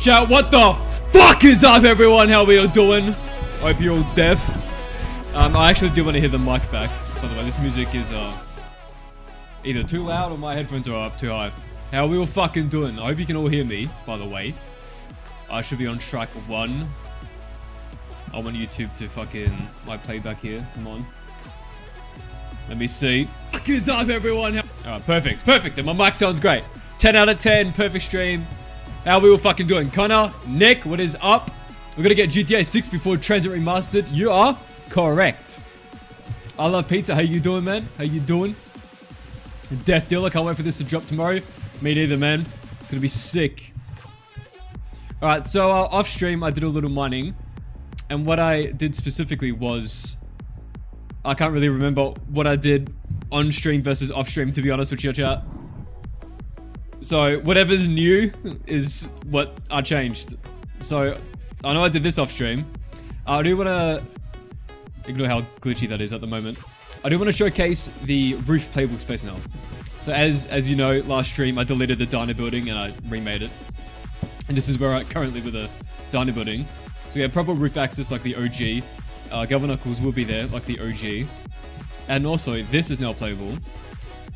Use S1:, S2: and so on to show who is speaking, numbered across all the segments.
S1: Chat, what the fuck is up, everyone? How we all doing? Hope you're all deaf. I actually do want to hear the mic back. By the way, this music is either too loud or my headphones are up too high. How are we all fucking doing? I hope you can all hear me, by the way. I should be on track 1. I want YouTube to fucking my playback here. Come on. Let me see. What is up, everyone? Alright, perfect. Perfect. And my mic sounds great. 10 out of 10. Perfect stream. How are we all fucking doing? Connor, Nick, what is up? We're gonna get GTA 6 before TranZit Remastered. You are correct. I love pizza. How you doing, man? How you doing? Death Dealer. Can't wait for this to drop tomorrow. Me neither, man. It's gonna be sick. Alright, so off stream, I did a little mining. And what I did specifically was... I can't really remember what I did on stream versus off stream, to be honest with you, chat. So, whatever's new is what I changed. So, I know I did this off stream. I do want to... Ignore how glitchy that is at the moment. I do want to showcase the roof playable space now. So, as you know, last stream I deleted the diner building and I remade it. And this is where I currently with the diner building. So we have proper roof access like the OG. Governor Knuckles will be there like the OG. And also, this is now playable.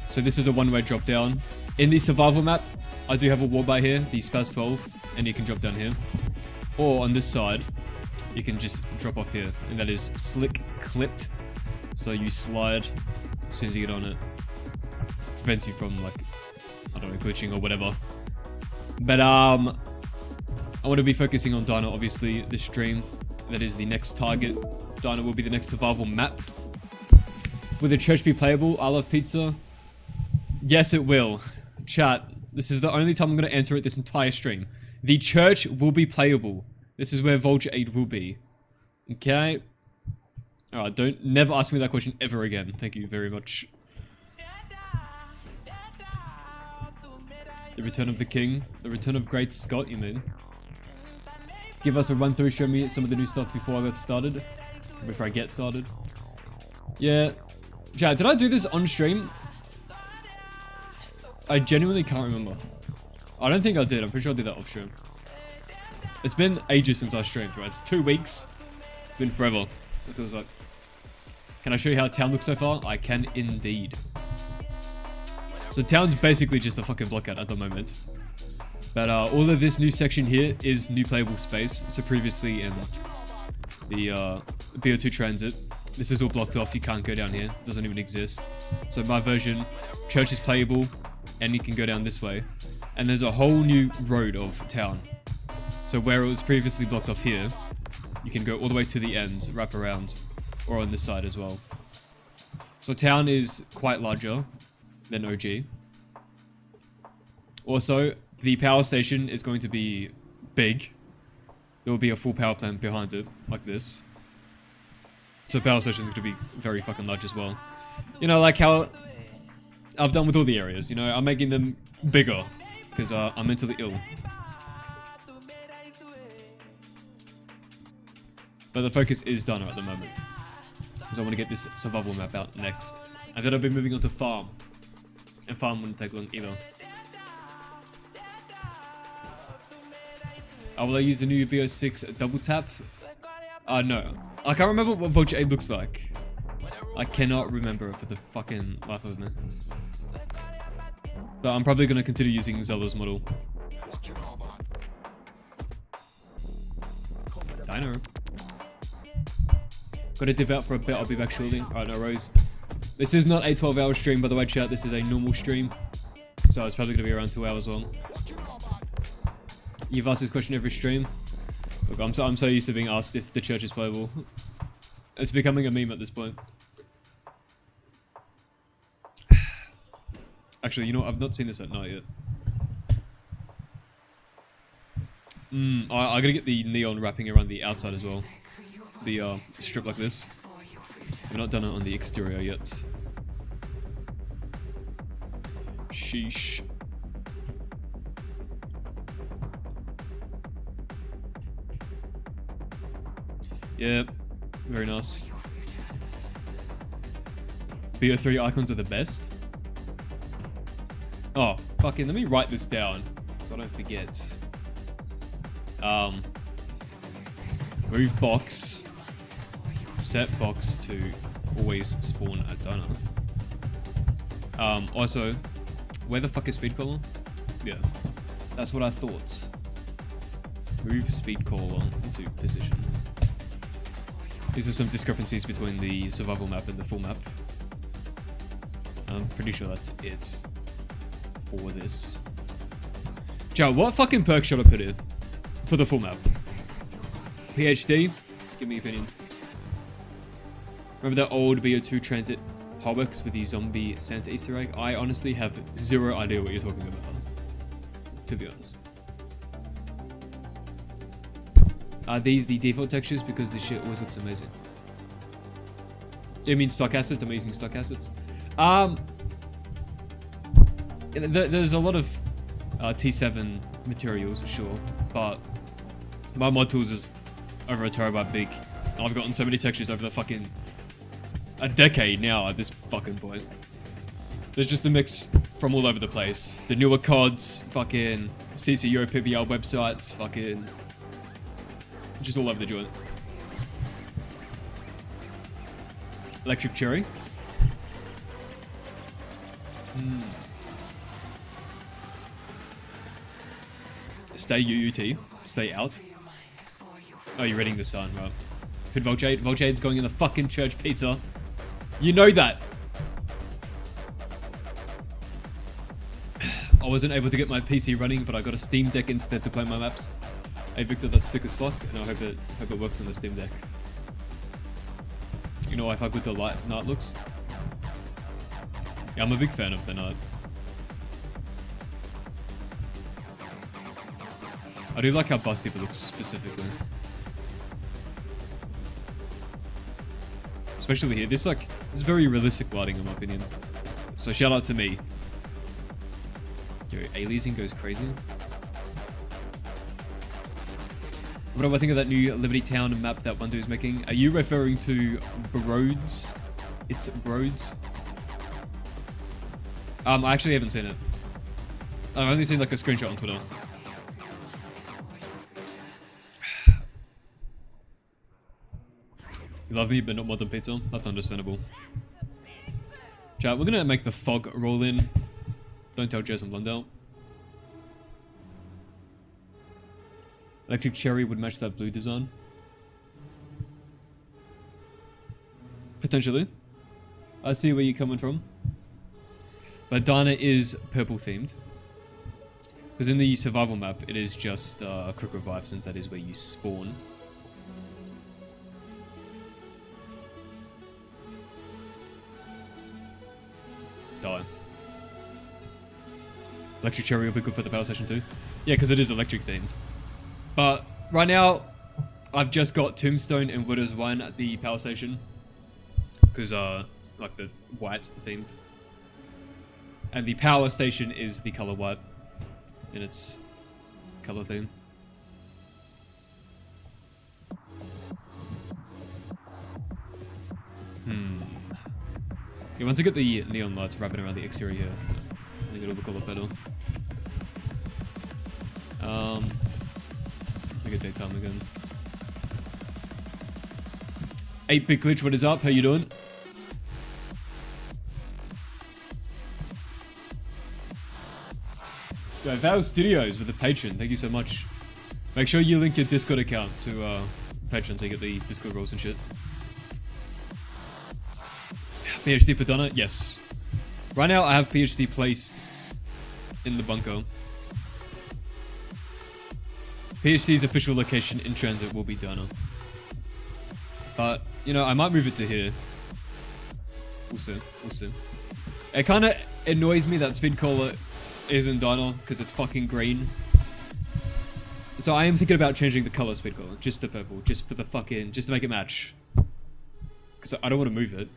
S1: So this is a one-way drop down. In the survival map, I do have a wall by here, the Spaz 12, and you can drop down here. Or on this side, you can just drop off here, and that is slick clipped. So you slide as soon as you get on it. Prevents you from like, I don't know, glitching or whatever. But I want to be focusing on Dino, obviously, this stream. That is the next target. Dino will be the next survival map. Will the church be playable? I love pizza. Yes, it will. Chat, this is the only time I'm going to answer it this entire stream. The church will be playable. This is where 𝐀𝐩𝐸 will be. Okay? Alright, never ask me that question ever again. Thank you very much. The return of the king. The return of great Scott, you mean? Give us a run through, show me some of the new stuff before I get started. Yeah. Chat, did I do this on stream? I genuinely can't remember. I don't think I did. I'm pretty sure I did that off stream. It's been ages since I streamed, right? It's 2 weeks. It's been forever. It feels like. Can I show you how town looks so far? I can indeed. So town's basically just a fucking blockout at the moment. But all of this new section here is new playable space. So previously in the BO2 TranZit, this is all blocked off. You can't go down here. It doesn't even exist. So my version, church is playable. And you can go down this way. And there's a whole new road of town. So where it was previously blocked off here, you can go all the way to the end, wrap around, or on this side as well. So town is quite larger than OG. Also, the power station is going to be big. There will be a full power plant behind it, like this. So power station is going to be very fucking large as well. You know, like how I've done with all the areas, you know, I'm making them bigger because I'm mentally ill. But the focus is Dino at the moment because I want to get this survival map out next. And then I'll be moving on to farm. And farm wouldn't take long either. Will I use the new BO6 double tap? No. I can't remember what 𝐀𝐸𝐸 looks like. I cannot remember it for the fucking life of me. But I'm probably going to continue using Zelda's model. Dino. Gotta dip out for a bit, I'll be back shortly. Alright, no worries. This is not a 12-hour stream, by the way, chat. This is a normal stream. So it's probably going to be around 2 hours long. You've asked this question every stream. Look, I'm so used to being asked if the church is playable. It's becoming a meme at this point. Actually, you know what? I've not seen this at night yet. I gotta get the neon wrapping around the outside as well. The strip like this. We've not done it on the exterior yet. Sheesh. Yeah, very nice. BO3 icons are the best. Oh, fucking let me write this down so I don't forget. Move box. Set box to always spawn a donor. Also, where the fuck is speed caller? Yeah, that's what I thought. Move speed caller into position. These are some discrepancies between the survival map and the full map. I'm pretty sure that's it for this. Joe, what fucking perk should I put in for the full map? PhD? Give me your opinion. Remember that old BO2 TranZit Hobux with the zombie Santa Easter egg? I honestly have zero idea what you're talking about, to be honest. Are these the default textures? Because this shit always looks amazing. Do you mean stock assets? Amazing stock assets? There's a lot of T7 materials, sure, but my mod tools is over a terabyte big. I've gotten so many textures over the fucking a decade now at this fucking point. There's just a mix from all over the place. The newer CODs, fucking CCU, PBL websites, fucking just all over the joint. Electric Cherry. Stay UUT. Stay out. Oh, you're reading the sign, right? Fit Voltjade. Voltjade's going in the fucking church pizza. You know that. I wasn't able to get my PC running, but I got a Steam Deck instead to play my maps. Hey Victor, that's sick as fuck, and I hope it works on the Steam Deck. You know, I fuck with the night looks. Yeah, I'm a big fan of the night. I do like how busty it looks specifically. Especially here. This is very realistic lighting in my opinion. So shout out to me. Yo, aliasing goes crazy. What do I think of that new Liberty Town map that one dude is making? Are you referring to Broads? It's Broads. I actually haven't seen it. I've only seen like a screenshot on Twitter. You love me, but not more than pizza. That's understandable. Chat, we're gonna make the fog roll in. Don't tell Jez I'm Blundell. Electric Cherry would match that blue design. Potentially. I see where you're coming from. But Dana is purple themed. Because in the survival map, it is just a quick revive since that is where you spawn. Die. Electric Cherry will be good for the power station too. Yeah, because it is electric themed. But right now, I've just got Tombstone and Widow's Wine at the power station. Because, like the white themed. And the power station is the color white. In its color theme. Yeah, once I get the neon lights wrapping around the exterior here, I think it'll look a lot better. Make it daytime again. 8-bit glitch, what is up? How you doing? Yeah, Val Studios with the patron. Thank you so much. Make sure you link your Discord account to Patreon so you get the Discord rules and shit. PhD for Donna? Yes. Right now I have PhD placed in the bunker. PhD's official location in TranZit will be Donna. But, you know, I might move it to here. We'll see. We'll see. It kind of annoys me that Speed Cola isn't Donna because it's fucking green. So I am thinking about changing the color Speed Cola just to purple, just for the fucking, just to make it match. Because I don't want to move it.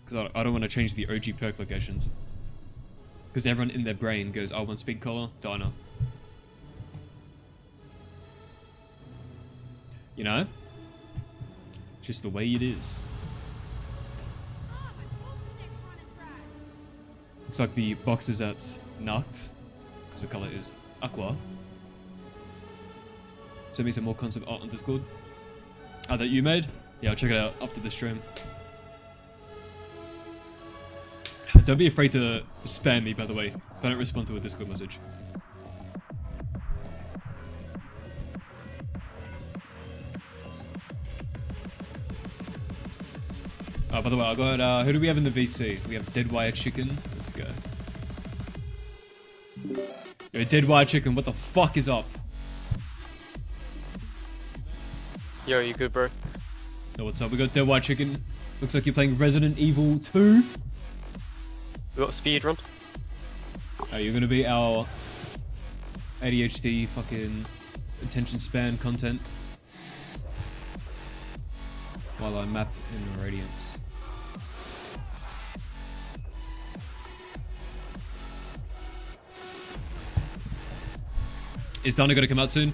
S1: Because I don't want to change the OG perk locations. Because everyone in their brain goes, I want Speed Collar, Diner. You know? Just the way it is. Looks like the box is at Nuke. Because the color is Aqua. Send me some more concept art on Discord. That you made? Yeah, I'll check it out after the stream. Don't be afraid to spam me, by the way, if I don't respond to a Discord message. By the way, I got, who do we have in the VC? We have Dead Wire Chicken. Let's go. Yo, Dead Wire Chicken, what the fuck is up?
S2: Yo, you good, bro?
S1: Yo, what's up? We got Dead Wire Chicken. Looks like you're playing Resident Evil 2.
S2: We got speedrun.
S1: Oh, you're gonna be our ADHD fucking attention span content. While I map in Radiance. Is Dana gonna come out soon?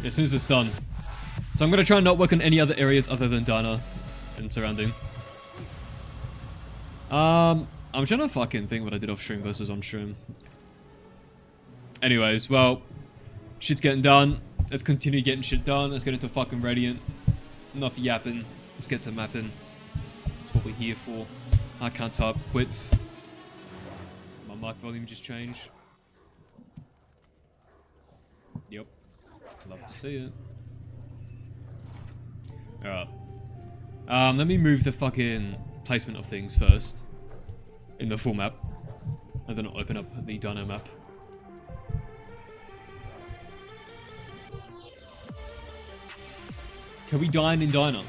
S1: Yeah, as soon as it's done. So I'm gonna try and not work on any other areas other than Dana and surrounding. I'm trying to fucking think what I did off stream versus on stream. Anyways, well, shit's getting done. Let's continue getting shit done. Let's get into fucking Radiant. Enough yapping. Let's get to mapping. That's what we're here for. I can't type quits. My mic volume just changed. Yep. Love to see it. Alright. Let me move the fucking placement of things first. In the full map. And then I'll open up the Dino map. Can we dine in Diner?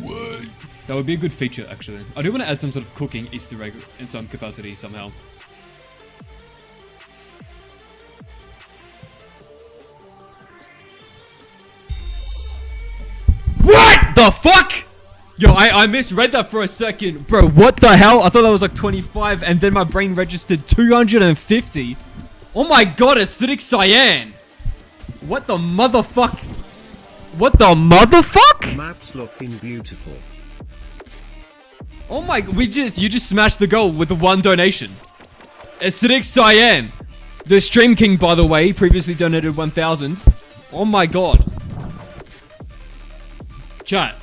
S1: What? That would be a good feature, actually. I do want to add some sort of cooking Easter egg in some capacity somehow. What the fuck? Yo, I misread that for a second. Bro, what the hell? I thought that was like 25 and then my brain registered 250. Oh my god, Acidic Cyan. What the motherfuck? What the motherfuck?
S3: Map's looking beautiful.
S1: Oh my, you just smashed the goal with the one donation. Acidic Cyan. The Stream King, by the way, previously donated 1,000. Oh my god. Chat.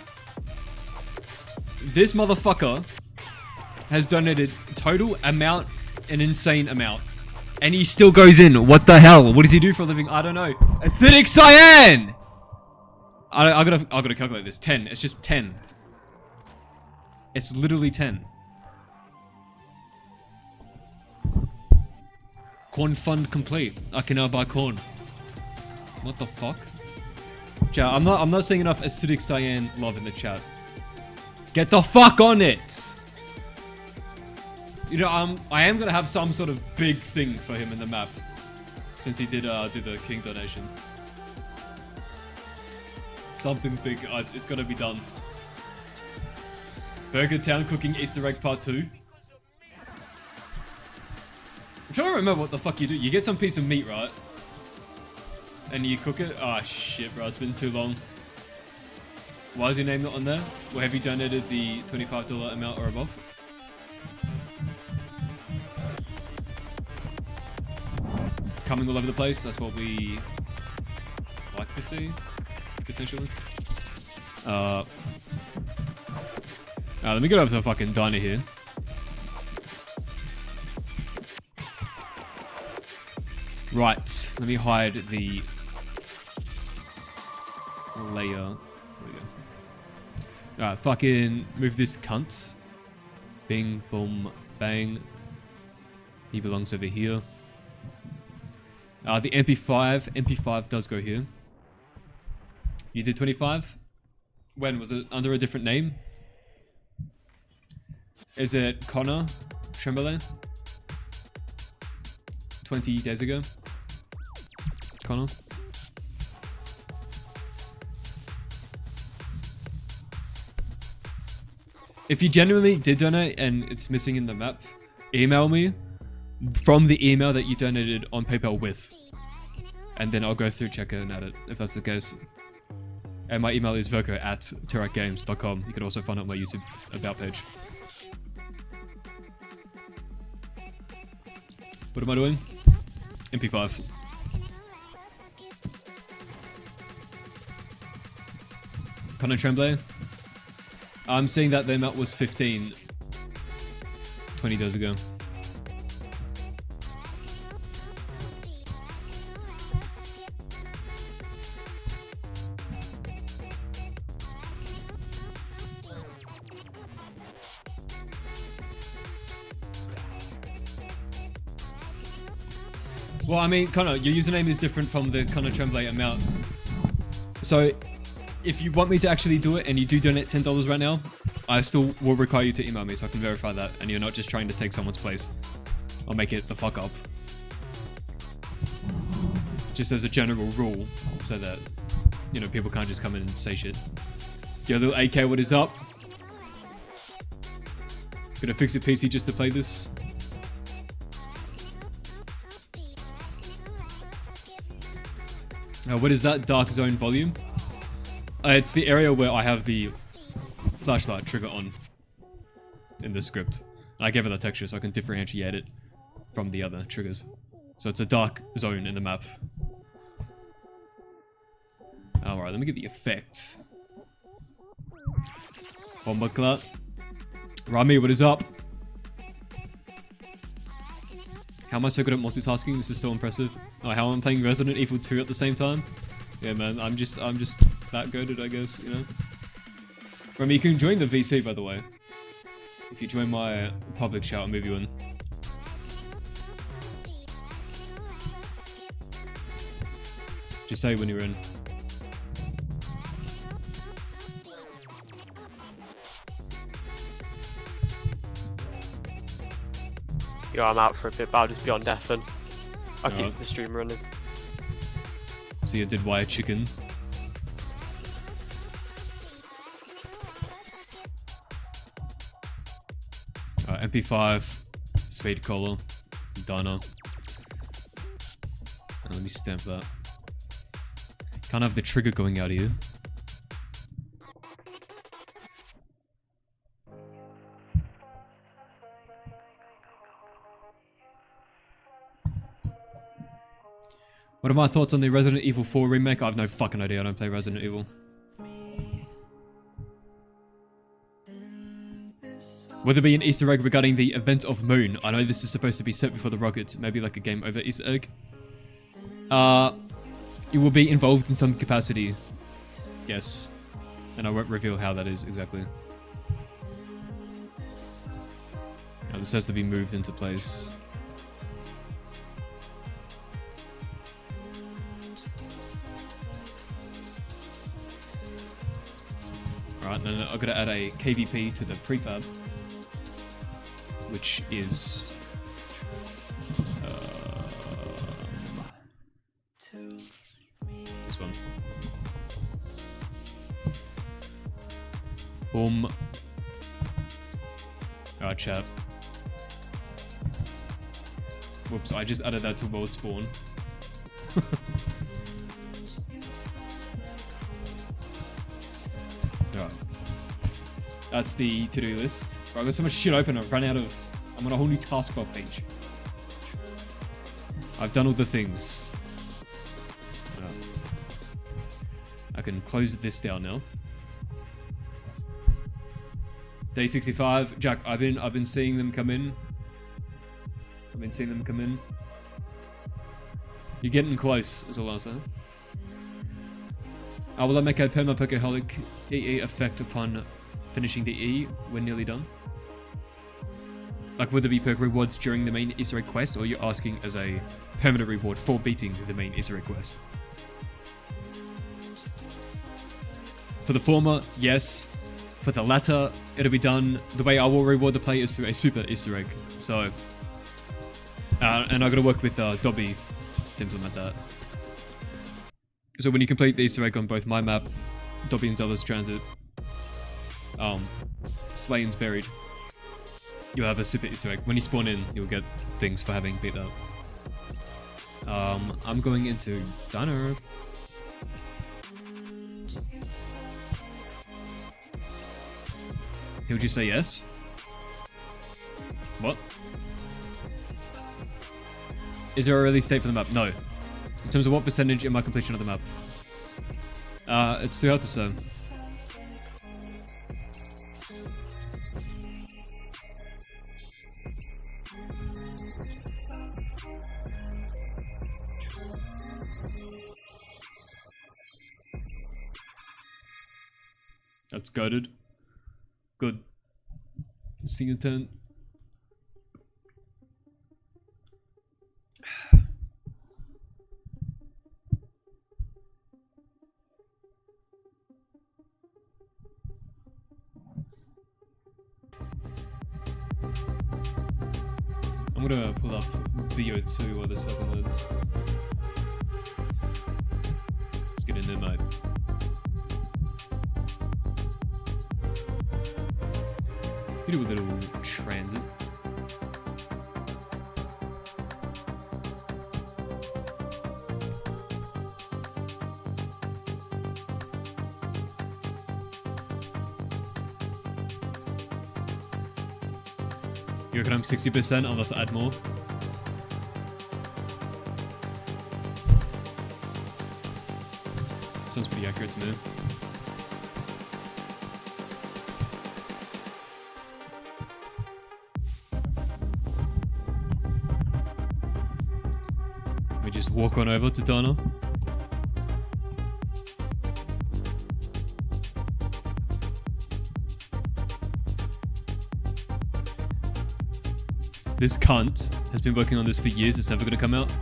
S1: This motherfucker has donated total amount, an insane amount. And he still goes in. What the hell? What does he do for a living? I don't know. Acidic Cyan! I gotta calculate this. 10. It's just 10. It's literally 10. Corn fund complete. I can now buy corn. What the fuck? Chat, I'm not seeing enough Acidic Cyan love in the chat. Get the fuck on it! You know, I am gonna have some sort of big thing for him in the map. Since he did do the King donation. Something big, it's gotta be done. Burger Town cooking Easter egg part 2. I'm trying to remember what the fuck you do. You get some piece of meat, right? And you cook it? Ah, shit, bro. It's been too long. Why is your name not on there? Or have you donated the $25 amount or above? Coming all over the place. That's what we like to see. Potentially. Let me get over to the fucking diner here. Right. Let me hide the layer. There we go. Alright, fucking move this cunt. Bing, boom, bang. He belongs over here. The MP5 does go here. You did 25? When? Was it under a different name? Is it Connor Chamberlain? 20 days ago? Connor? If you genuinely did donate and it's missing in the map, email me from the email that you donated on PayPal with. And then I'll go through, check it and add it, if that's the case. And my email is verko@terrakgames.com. You can also find it on my YouTube about page. What am I doing? MP5. 𝐀𝐻𝐸𝐿. I'm seeing that the amount was 15 20 days ago. Well, I mean, Connor, your username is different from the 𝐀𝐻𝐸𝐿 amount. So, if you want me to actually do it and you do donate $10 right now, I still will require you to email me so I can verify that and you're not just trying to take someone's place or make it the fuck up. Just as a general rule, so that, you know, people can't just come in and say shit. Yo, little AK, what is up? Gonna fix a PC just to play this. What is that dark zone volume? It's the area where I have the flashlight trigger on in the script. I gave it that texture so I can differentiate it from the other triggers. So it's a dark zone in the map. Alright, let me get the effect. Bombakla. Rami, what is up? How am I so good at multitasking? This is so impressive. Oh, how am I playing Resident Evil 2 at the same time? Yeah, man, I'm just that goated, I guess, you know? Remy, you can join the VC, by the way. If you join my public shout, I'll move you in. Just say when you're in.
S2: Yo, I'm out for a bit, but I'll just be on death then. I'll keep
S1: Alright.
S2: the stream running.
S1: So you did wire chicken. MP5, speed collar, diner. And let me stamp that. Can't have the trigger going out here. What are my thoughts on the Resident Evil 4 remake? I have no fucking idea. I don't play Resident Evil. Will there be an Easter egg regarding the event of Moon? I know this is supposed to be set before the rockets. Maybe like a game over Easter egg. You will be involved in some capacity. Yes. And I won't reveal how that is exactly. Now, this has to be moved into place. Alright, then I've got to add a KVP to the prefab, which is this one. Boom. Alright, chat. Whoops, I just added that to world spawn. Alright. That's the to-do list. Bro, I've got so much shit open, I've run out of... I'm on a whole new taskbar page. I've done all the things. I can close this down now. Day 65. Jack, I've been seeing them come in. I've been seeing them come in. You're getting close, is all I'll say. Will I make a perma-Berkerly EE effect upon finishing the E when nearly done? Like, would there be perk rewards during the main Easter egg quest, or you're asking as a permanent reward for beating the main Easter egg quest? For the former, yes. For the latter, it'll be done. The way I will reward the player is through a super Easter egg. So, and I've got to work with Dobby to implement that. So when you complete the Easter egg on both my map, Dobby and Zelda's TranZit, Slane's buried, you'll have a super Easter egg. When you spawn in, you'll get things for having beat that. I'm going into Diner. He'll just say yes. What? Is there a release date for the map? No. In terms of what percentage in my completion of the map? It's too hard to say. That's goated. Good. Stinger turn. I'm gonna pull up video 2 while this fucking loads. Let's get in there, mate. You do a little transit. You reckon I'm 60% unless I add more? Sounds pretty accurate to me. We just walk on over to Donna. This cunt has been working on this for years. It's never going to come out.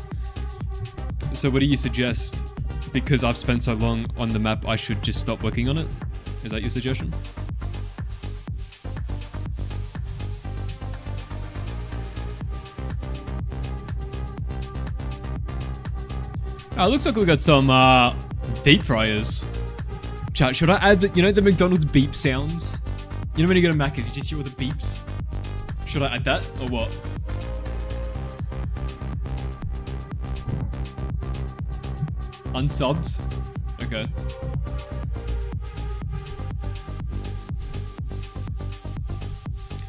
S1: So what do you suggest? Because I've spent so long on the map, I should just stop working on it? Is that your suggestion? Looks like we got some deep fryers. Chat, should I add the, you know, the McDonald's beep sounds? You know when you go to Macca's, you just hear all the beeps? Should I add that or what? Unsubbed? Okay.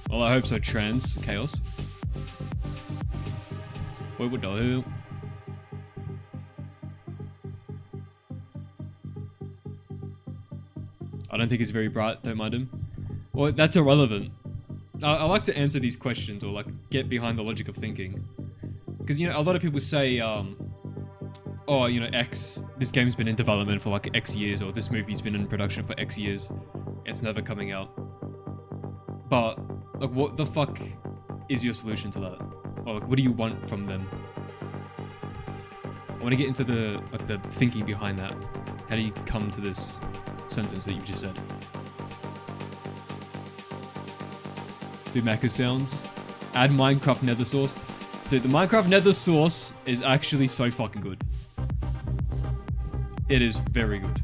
S1: Well, I hope so, trans chaos. Wait, what the hell? I don't think he's very bright, don't mind him. Well, that's irrelevant. I like to answer these questions or like get behind the logic of thinking. Because, you know, a lot of people say, oh, you know, this game's been in development for like X years, or this movie's been in production for X years. It's never coming out. But, like, what the fuck is your solution to that? Or like, what do you want from them? I want to get into the, like, the thinking behind that. How do you come to this sentence that you've just said? Do Macca's sounds. Add Minecraft nether source. Dude, the Minecraft nether source is actually so fucking good. It is very good.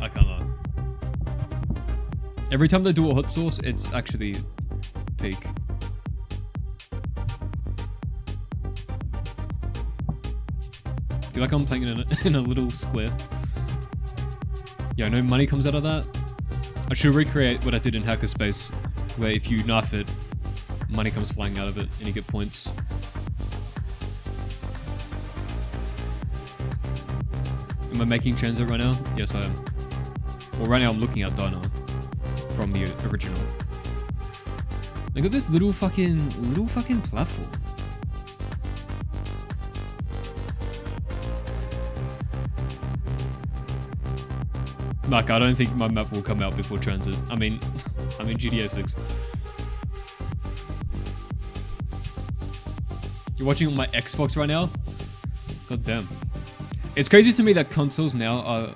S1: I can't lie. Every time they do a hot source, it's actually peak. Do you like how I'm playing in a little square? Yeah, no money comes out of that. I should recreate what I did in Hackerspace, where if you knife it, money comes flying out of it and you get points. Am I making TranZit right now? Yes, I am. Well, right now I'm looking at Dino from the original. I got this little fucking platform. Mark, I don't think my map will come out before TranZit. I mean GTA 6. You're watching on my Xbox right now? God damn. It's crazy to me that consoles now are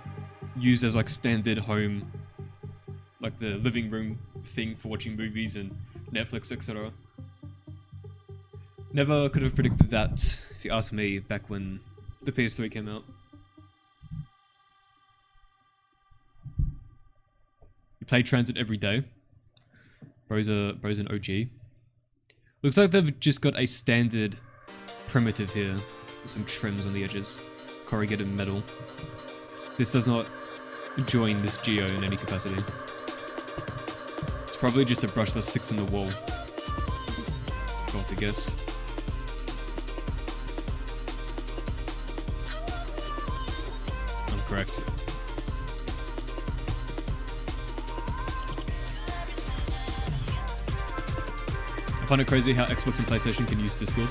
S1: used as like standard home, like the living room thing for watching movies and Netflix, etc. Never could have predicted that, if you ask me, back when the PS3 came out. You play TranZit every day. Bro's an OG. Looks like they've just got a standard primitive here with some trims on the edges. Corrugated metal. This does not join this geo in any capacity. It's probably just a brush that sticks in the wall. If I have to guess. I'm correct. I find it crazy how Xbox and PlayStation can use Discord.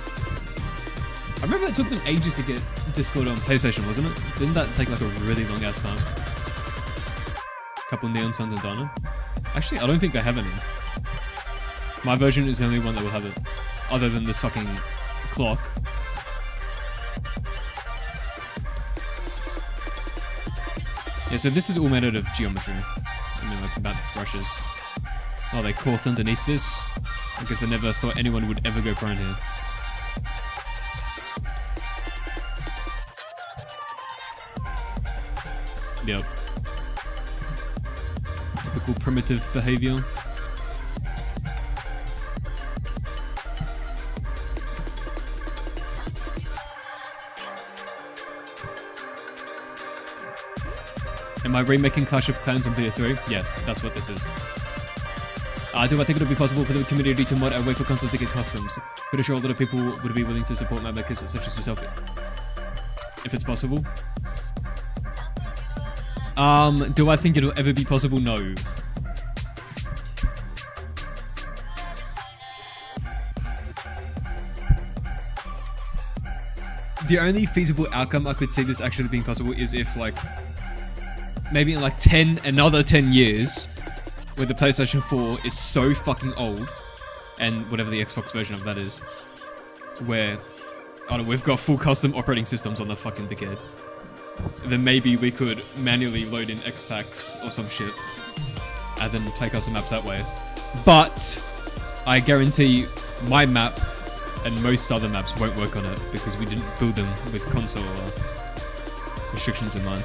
S1: I remember it took them ages to get Discord on PlayStation, wasn't it? Didn't that take like a really long ass time? Couple neon signs and diner. Actually, I don't think I have any. My version is the only one that will have it. Other than this fucking clock. Yeah, so this is all made out of geometry. I mean, like matte brushes. Oh, they corked underneath this? I guess I never thought anyone would ever go prone here. Yep. Typical primitive behavior. Am I remaking Clash of Clans on BO3? Yes, that's what this is. Do I think it would be possible for the community to mod a way for consoles to get customs? Pretty sure a lot of people would be willing to support map makers such as yourself. If it's possible. Do I think it'll ever be possible? No. The only feasible outcome I could see this actually being possible is if, like, maybe in like another 10 years, where the PlayStation 4 is so fucking old, and whatever the Xbox version of that is, where, I don't know, we've got full custom operating systems on the fucking dickhead. Then maybe we could manually load in X packs or some shit, and then play custom maps that way. But I guarantee my map and most other maps won't work on it because we didn't build them with console restrictions in mind.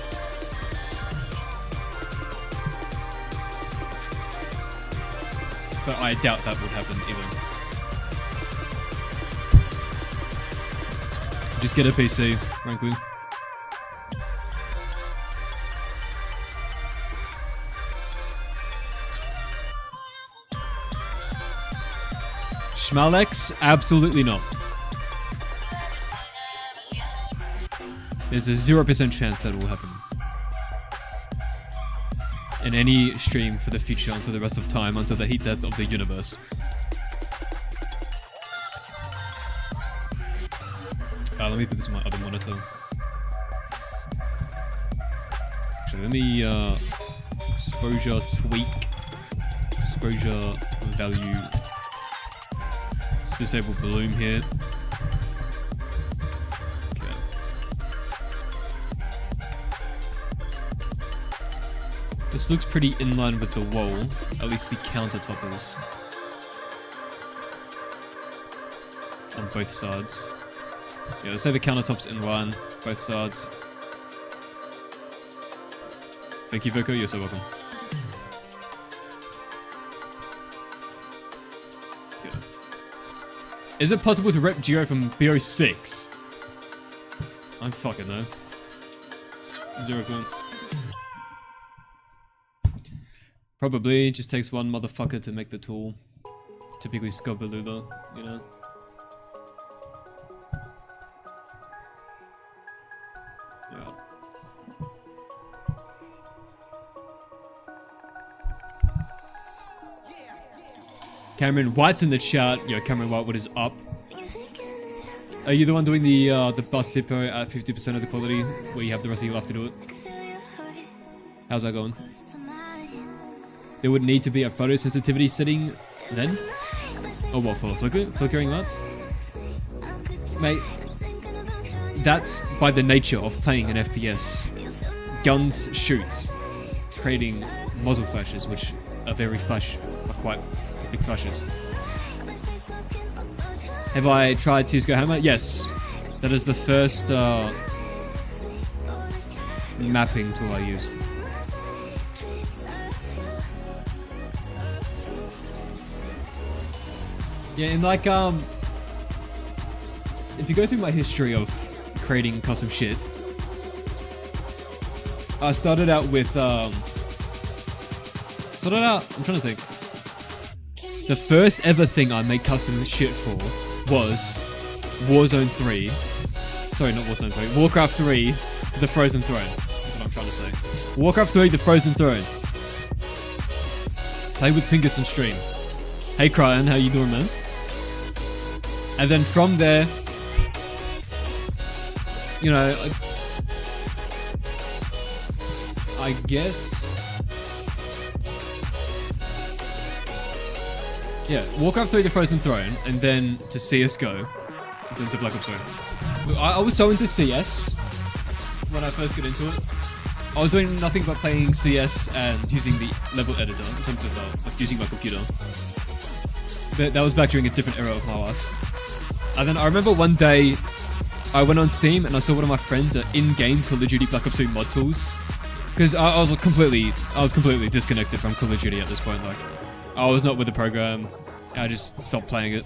S1: But I doubt that would happen either. Just get a PC, frankly. Schmalex? Absolutely not. There's a 0% chance that will happen. In any stream for the future until the rest of time, until the heat death of the universe. Let me put this on my other monitor. Actually, let me exposure tweak. Exposure value. Let's disable bloom here. Okay. This looks pretty in line with the wall, at least the countertop is. On both sides. Yeah, let's say the countertop's in line, both sides. Thank you, Vico, you're so welcome. Yeah. Is it possible to rep Geo from BO6? I fucking know. 0 Probably, it just takes one motherfucker to make the tool. Typically Scobalula, you know? Yeah. Cameron White's in the chat. Yo, Cameron White, what is up? Are you the one doing the bus depot at 50% of the quality, where you have the rest of your life to do it? How's that going? There would need to be a photo sensitivity setting then? Oh, what, for flickering lights? Mate, that's by the nature of playing an FPS. Guns shoot, creating muzzle flashes, which are quite big flashes. Have I tried 𝐬𝐻𝐸𝐿? Yes. That is the first mapping tool I used. Yeah, and like, if you go through my history of creating custom shit, I started out with, I'm trying to think. The first ever thing I made custom shit for was Warzone 3. Sorry, not Warzone 3. Warcraft 3, The Frozen Throne. That's what I'm trying to say. Warcraft 3, The Frozen Throne. Play with Pingus and stream. Hey Cryan, how you doing, man? And then from there, you know, I guess Yeah, Warcraft 3 to Frozen Throne, and then to CSGO, then to Black Ops 3. Look, I was so into CS when I first got into it. I was doing nothing but playing CS and using the level editor in terms of like using my computer. But that was back during a different era of my life. And then I remember one day I went on Steam and I saw one of my friends in-game Call of Duty Black Ops 2 mod tools. Because I was completely disconnected from Call of Duty at this point. Like, I was not with the program. I just stopped playing it.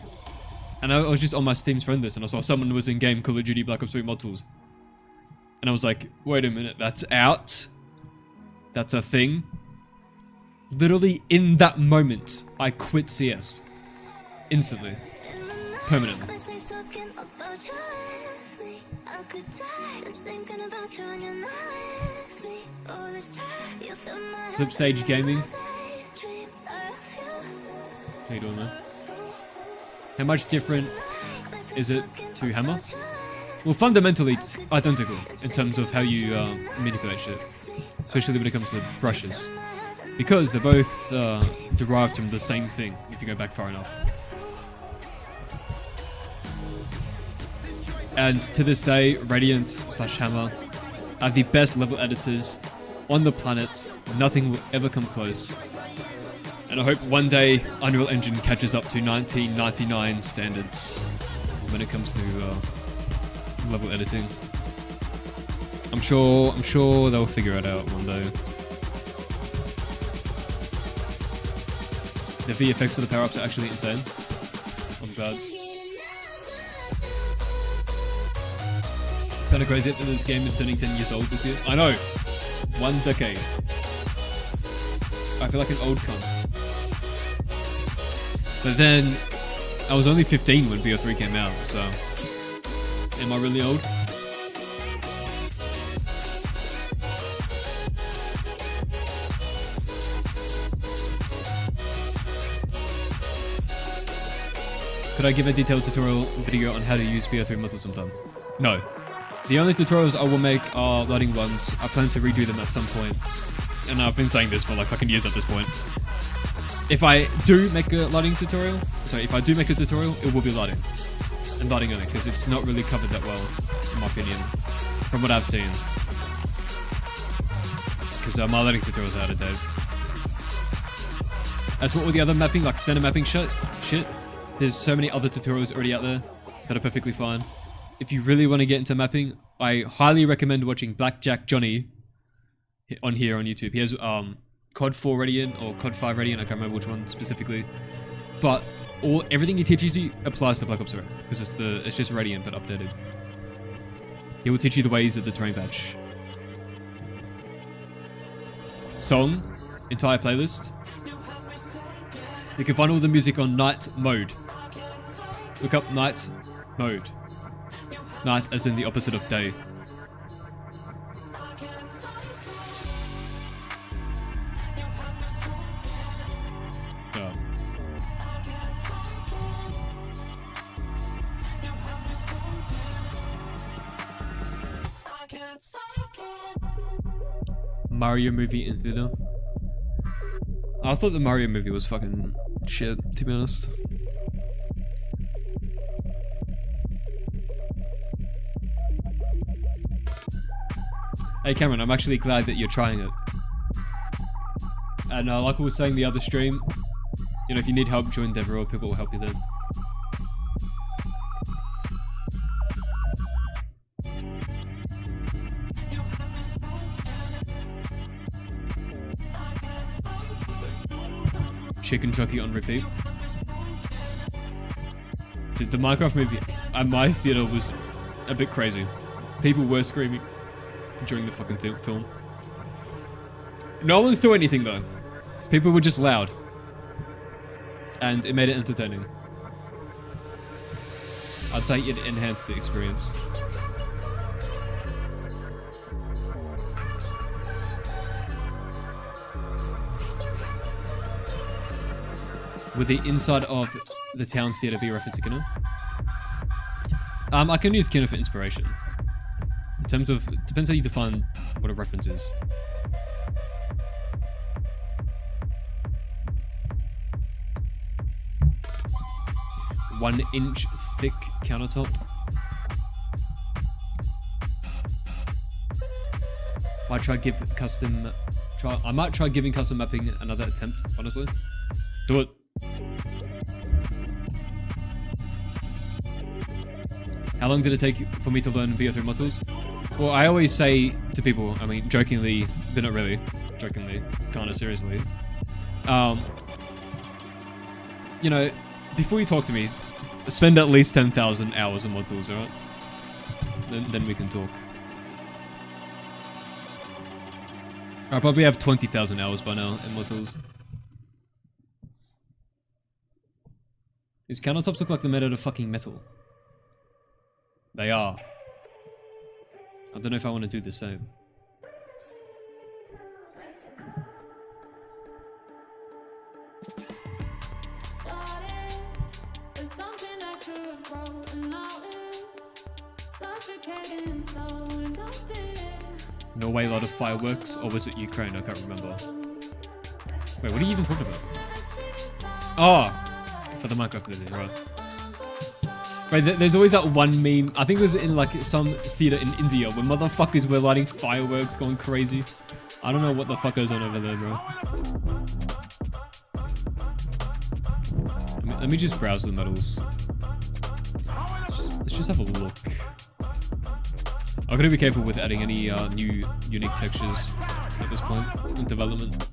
S1: And I was just on my Steam's friend list and I saw someone was in-game Call of Duty Black Ops 3 mod tools. And I was like, wait a minute, that's out? That's a thing? Literally in that moment, I quit CS. Instantly. Permanently. Flip Sage Gaming. How you doing, man? How much different is it to Hammer? Well, fundamentally, it's identical in terms of how you manipulate shit. Especially when it comes to brushes. Because they're both derived from the same thing, if you go back far enough. And to this day, Radiant / Hammer are the best level editors on the planet. Nothing will ever come close. And I hope one day Unreal Engine catches up to 1999 standards when it comes to level editing. I'm sure they'll figure it out one day. The VFX for the power-ups are actually insane. Not bad. It's kind of crazy that this game is turning 10 years old this year. I know! 1 decade. I feel like an old cunt. But then, I was only 15 when BO3 came out, so... Am I really old? Could I give a detailed tutorial video on how to use BO3 mods sometime? No. The only tutorials I will make are lighting ones. I plan to redo them at some point. And I've been saying this for like fucking years at this point. If I do make a lighting tutorial, it will be lighting. And lighting only, because it's not really covered that well, in my opinion, from what I've seen. Because my lighting tutorials are out of date. As for all the other mapping, like standard mapping shit, there's so many other tutorials already out there that are perfectly fine. If you really want to get into mapping, I highly recommend watching Blackjack Johnny on here on YouTube. He has COD 4 Radiant or COD 5 Radiant, I can't remember which one specifically. But everything he teaches you applies to Black Ops 3 because it's just Radiant but updated. He will teach you the ways of the terrain patch. Song, entire playlist. You can find all the music on night mode. Look up night mode. Night as in the opposite of day. Mario movie in theater. I thought the Mario movie was fucking shit, to be honest. Hey Cameron, I'm actually glad that you're trying it. And like I was saying the other stream, you know, if you need help, join Devereaux, people will help you then. Chicken Chucky on repeat. Dude, the Minecraft movie at my theater was a bit crazy. People were screaming during the fucking film. No one threw anything though. People were just loud. And it made it entertaining. I'd say it enhanced the experience. Would the inside of the town theatre be a reference to Kino? I can use Kino for inspiration. In terms of, it depends how you define what a reference is. 1-inch thick countertop. I might try giving custom mapping another attempt, honestly. Do it. How long did it take for me to learn BO3 modules? Well, I always say to people, I mean, jokingly, but not really, jokingly, kind of seriously. You know, before you talk to me, spend at least 10,000 hours on modules, alright? Then we can talk. I probably have 20,000 hours by now in modules. These countertops look like they're made out of fucking metal. They are. I don't know if I want to do the same. Norway, a lot of fireworks, or was it Ukraine? I can't remember. Wait, what are you even talking about? Oh, for the Minecraft video, right? Right, there's always that one meme, I think it was in like some theater in India, where motherfuckers were lighting fireworks going crazy. I don't know what the fuck goes on over there, bro. Let me just browse the medals. Let's just have a look. I'm gonna be careful with adding any new unique textures at this point in development.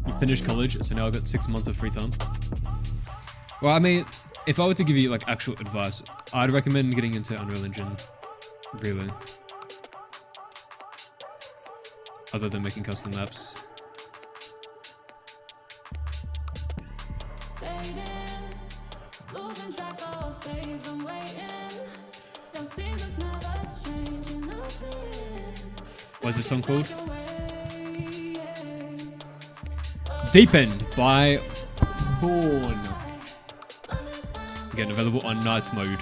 S1: You finished college, so now I've got 6 months of free time. Well, I mean, if I were to give you like actual advice, I'd recommend getting into Unreal Engine, really. Other than making custom maps. What's this song called? Deep End by Born. Again, available on night mode.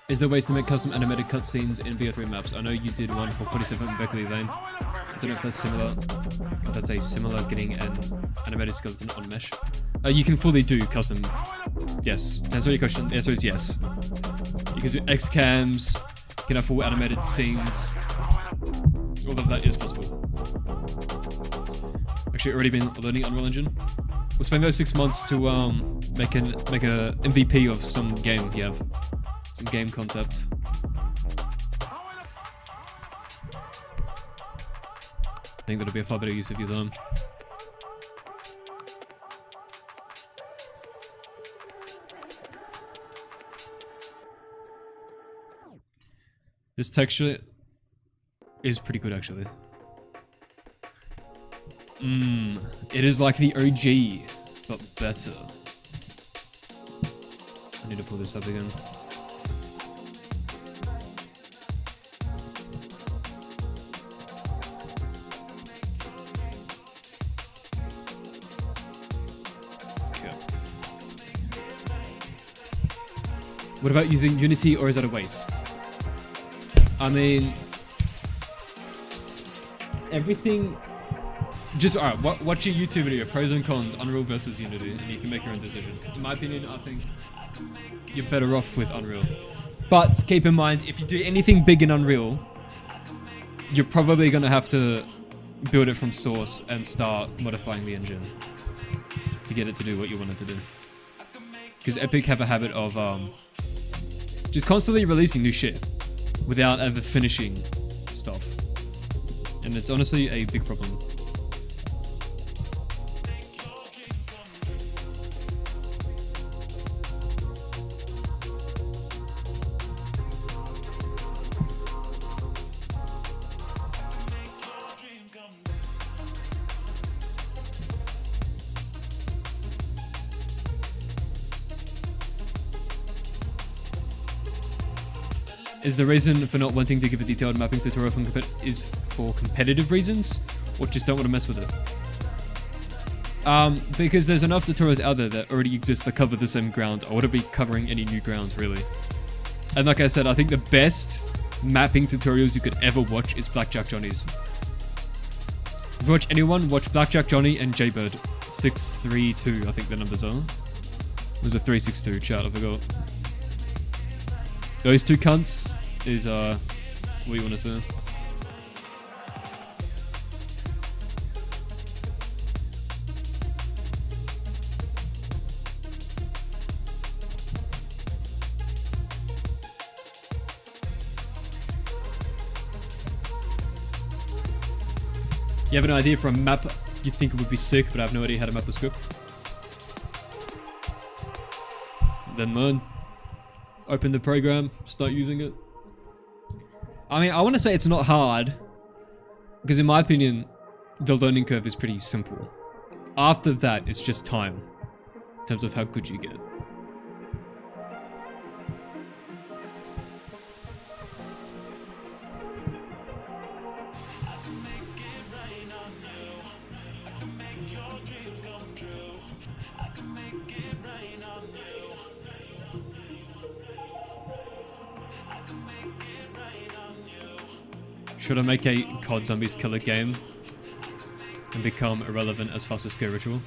S1: Is there ways to make custom animated cutscenes in BO3 maps? I know you did one for 47 Berkerly Lane. I don't know if that's similar. If that's a similar getting an animated skeleton on mesh. You can fully do custom. Yes. To answer your question, the answer is yes. You can do X-cams, you can have full animated scenes. All of that is possible. Actually, already been learning Unreal Engine. We'll spend those 6 months to make a MVP of some game you have. Some game concept. I think that'll be a far better use of your time. This texture is pretty good, actually. It is like the OG, but better. I need to pull this up again. What about using Unity, or is that a waste? I mean, everything. Just alright. Watch your YouTube video, pros and cons, Unreal versus Unity, and you can make your own decision. In my opinion, I think you're better off with Unreal. But keep in mind, if you do anything big in Unreal, you're probably gonna have to build it from source and start modifying the engine to get it to do what you want it to do. Because Epic have a habit of just constantly releasing new shit without ever finishing stuff. And it's honestly a big problem. is the reason for not wanting to give a detailed mapping tutorial is for competitive reasons, or just don't want to mess with it? Because there's enough tutorials out there that already exist that cover the same ground. I wouldn't be covering any new grounds, really. And like I said, I think the best mapping tutorials you could ever watch is Blackjack Johnny's. If you watch anyone, watch Blackjack Johnny and Jaybird. 632, I think the numbers are. It was a 362, chat, I forgot. Those two cunts is, what you want to say? You have an idea for a map you think it would be sick, but I have no idea how to map a script? Then learn. Open the program, start using it. I mean, I want to say it's not hard, because in my opinion, the learning curve is pretty simple. After that, it's just time, in terms of how good you get. Should I make a COD Zombies killer game and become irrelevant as fast as 𝐀𝐩𝐸𝐸?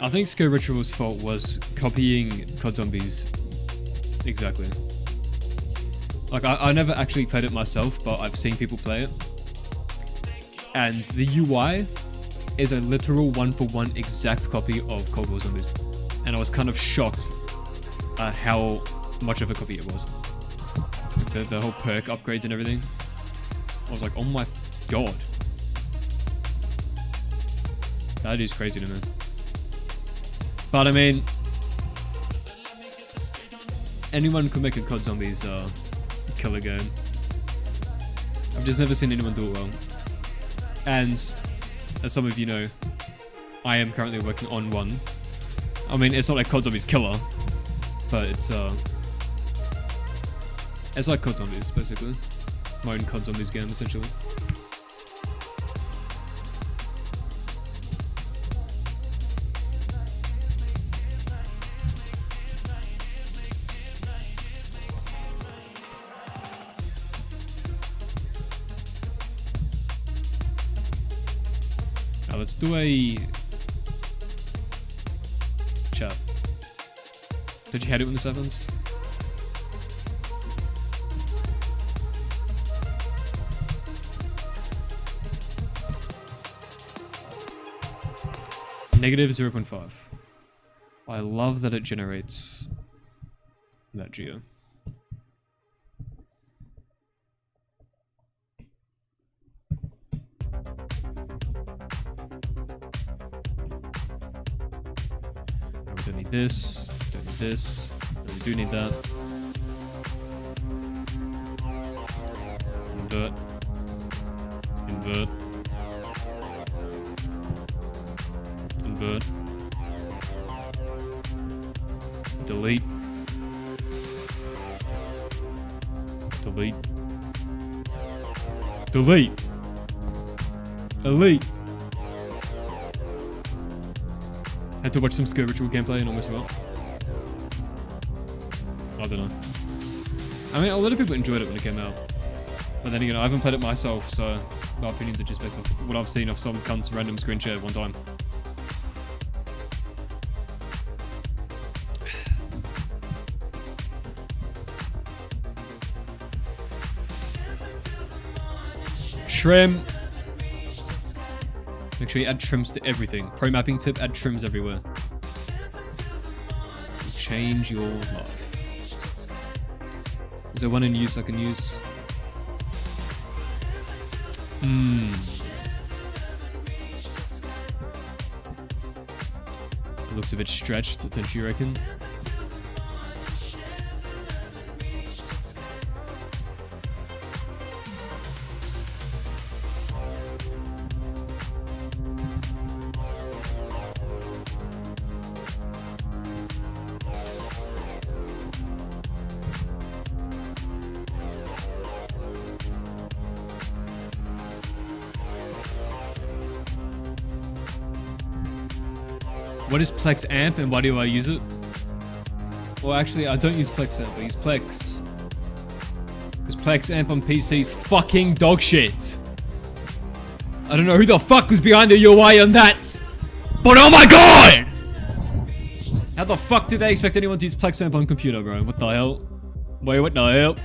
S1: I think 𝐀𝐸𝐸𝐸's fault was copying COD Zombies exactly. Like, I never actually played it myself, but I've seen people play it. And the UI is a literal one-for-one exact copy of Cold War Zombies. And I was kind of shocked at how much of a copy it was. The whole perk upgrades and everything. I was like, oh my god. That is crazy to me. But I mean, anyone could make a COD Zombies killer game. I've just never seen anyone do it well. And as some of you know, I am currently working on one. I mean, it's not like COD Zombies killer, but it's like COD Zombies, basically. My own COD Zombies game, essentially. Now let's do a chat. Did you hate it in the sevens? Negative 0.5. I love that it generates that geo. We don't need this, don't need this, no, we do need that. Invert. Invert. Invert. Delete. Delete. Delete. Elite. Had to watch some 𝐀𝐸𝐸𝐸 gameplay and almost well. I don't know. I mean, a lot of people enjoyed it when it came out. But then again, I haven't played it myself, so my opinions are just based on what I've seen of some cunt's random screen share one time. Trim. Make sure you add trims to everything. Pro mapping tip, add trims everywhere. Change your life. Is there one in use I can use? It looks a bit stretched, don't you reckon? What is Plex Amp and why do I use it? Well, actually, I don't use Plex Amp. I use Plex. Because Plex Amp on PC is fucking dog shit. I don't know who the fuck was behind the UI on that, but oh my god! How the fuck do they expect anyone to use Plex Amp on computer, bro? What the hell? Wait, what the hell?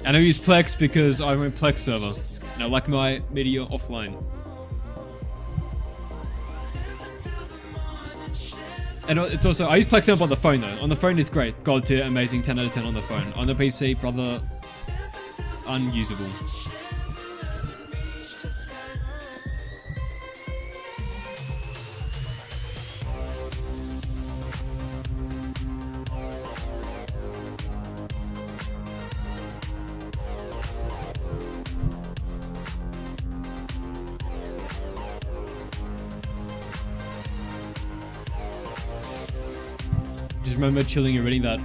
S1: And I use Plex because I run Plex server. And I like my media offline. And it's also, I use Plex Amp on the phone though. On the phone it's great. God tier, amazing, 10 out of 10 on the phone. On the PC, brother, unusable. Just remember chilling and reading that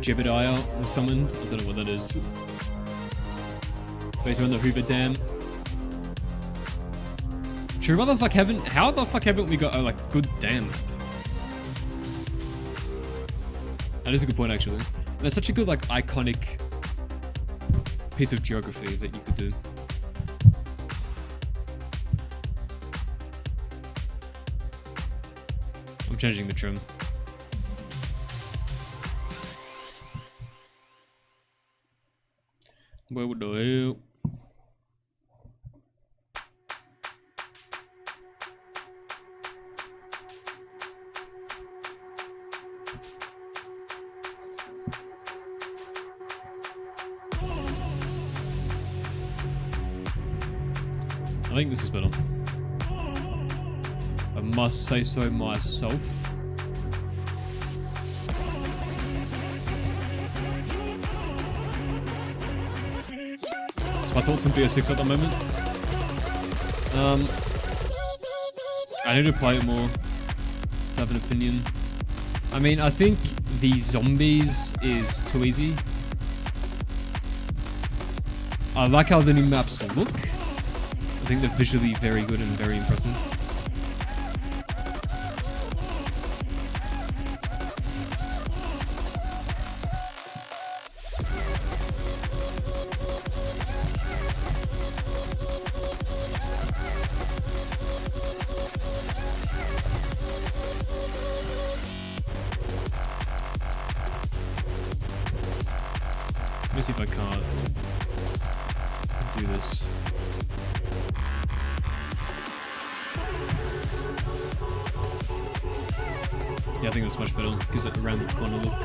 S1: 𝐬𝐸𝐸 was summoned. I don't know what that is. Based around the Hoover Dam. True motherfuck haven't. How the fuck haven't we got a like good dam map? That is a good point actually. And it's such a good like iconic piece of geography that you could do. I'm changing the trim. Where would I? I think this is better. I must say so myself. So my thoughts on BO6 at the moment. I need to play it more to have an opinion. I mean, I think the zombies is too easy. I like how the new maps look. I think they're visually very good and very impressive. Let me see if I can't do this. Yeah, I think that's much better. Gives it a round the corner look.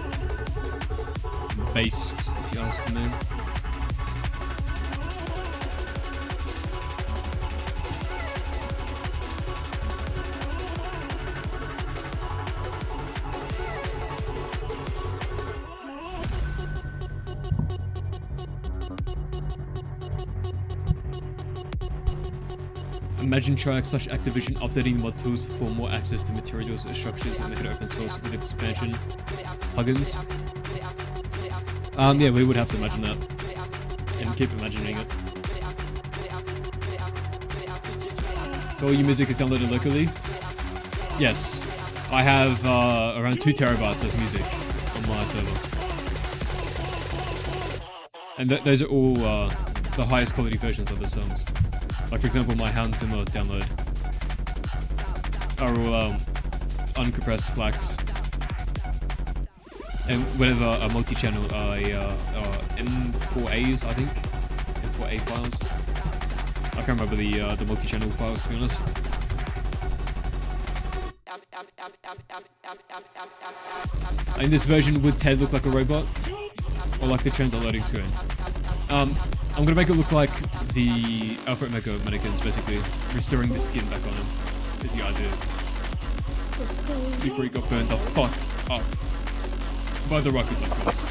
S1: Based, if you ask me. Imagine Triax / Activision updating mod tools for more access to materials and structures and make it open source with expansion plugins. Yeah, we would have to imagine that. And keep imagining it. So all your music is downloaded locally? Yes. I have around 2 terabytes of music on my server. And those are all the highest quality versions of the songs. Like for example, my Hans Zimmer download are all uncompressed FLACs, and whatever a multi-channel M4As, I think, M4A files. I can't remember the multi-channel files to be honest. In this version, would Ted look like a robot, or like the TranZit loading screen? I'm gonna make it look like the Alpha Mecha mannequins, basically. Restoring the skin back on him is the idea. Before he got burned the fuck up. By the rockets, of course.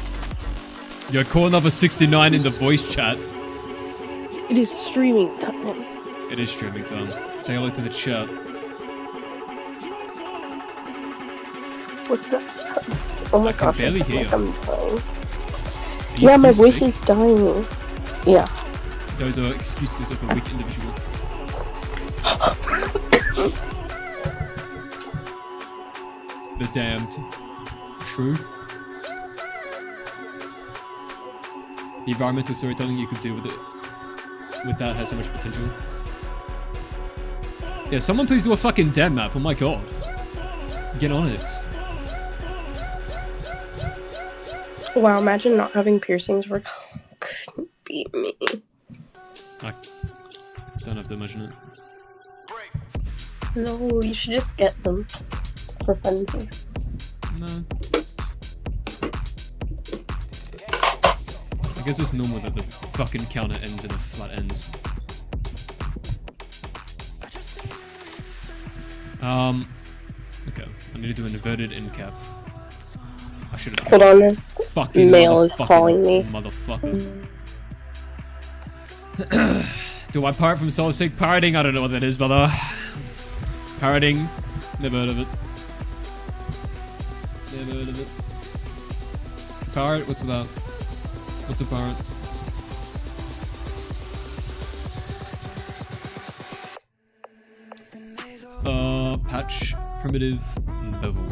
S1: Yo, call another 69 in the voice chat.
S3: It is streaming time.
S1: It is streaming time. Say hello to the chat.
S3: What's that? Oh my gosh,
S1: barely
S3: I sound
S1: hear
S3: like I'm dying.
S1: You
S3: Yeah, my
S1: still
S3: voice
S1: sick?
S3: is dying. Yeah.
S1: Those are excuses of a weak individual. The damned. True. The environmental storytelling you could do with that has so much potential. Yeah, someone please do a fucking damn map. Oh my god. Get on it.
S3: Wow, imagine not having piercings for couldn't beat me.
S1: I don't have to imagine it.
S3: No, you should just get them for funsies.
S1: No. I guess it's normal that the fucking counter ends in a flat ends. Okay. I need to do an inverted end cap. I should have.
S3: Hold on, this
S1: Fucking
S3: male is calling me.
S1: Motherfucker. Do I pirate from Soul Seek? Pirating? I don't know what that is, brother. Pirating? Never heard of it. Never heard of it. Pirate? What's that? What's a pirate? Patch, primitive, bevel.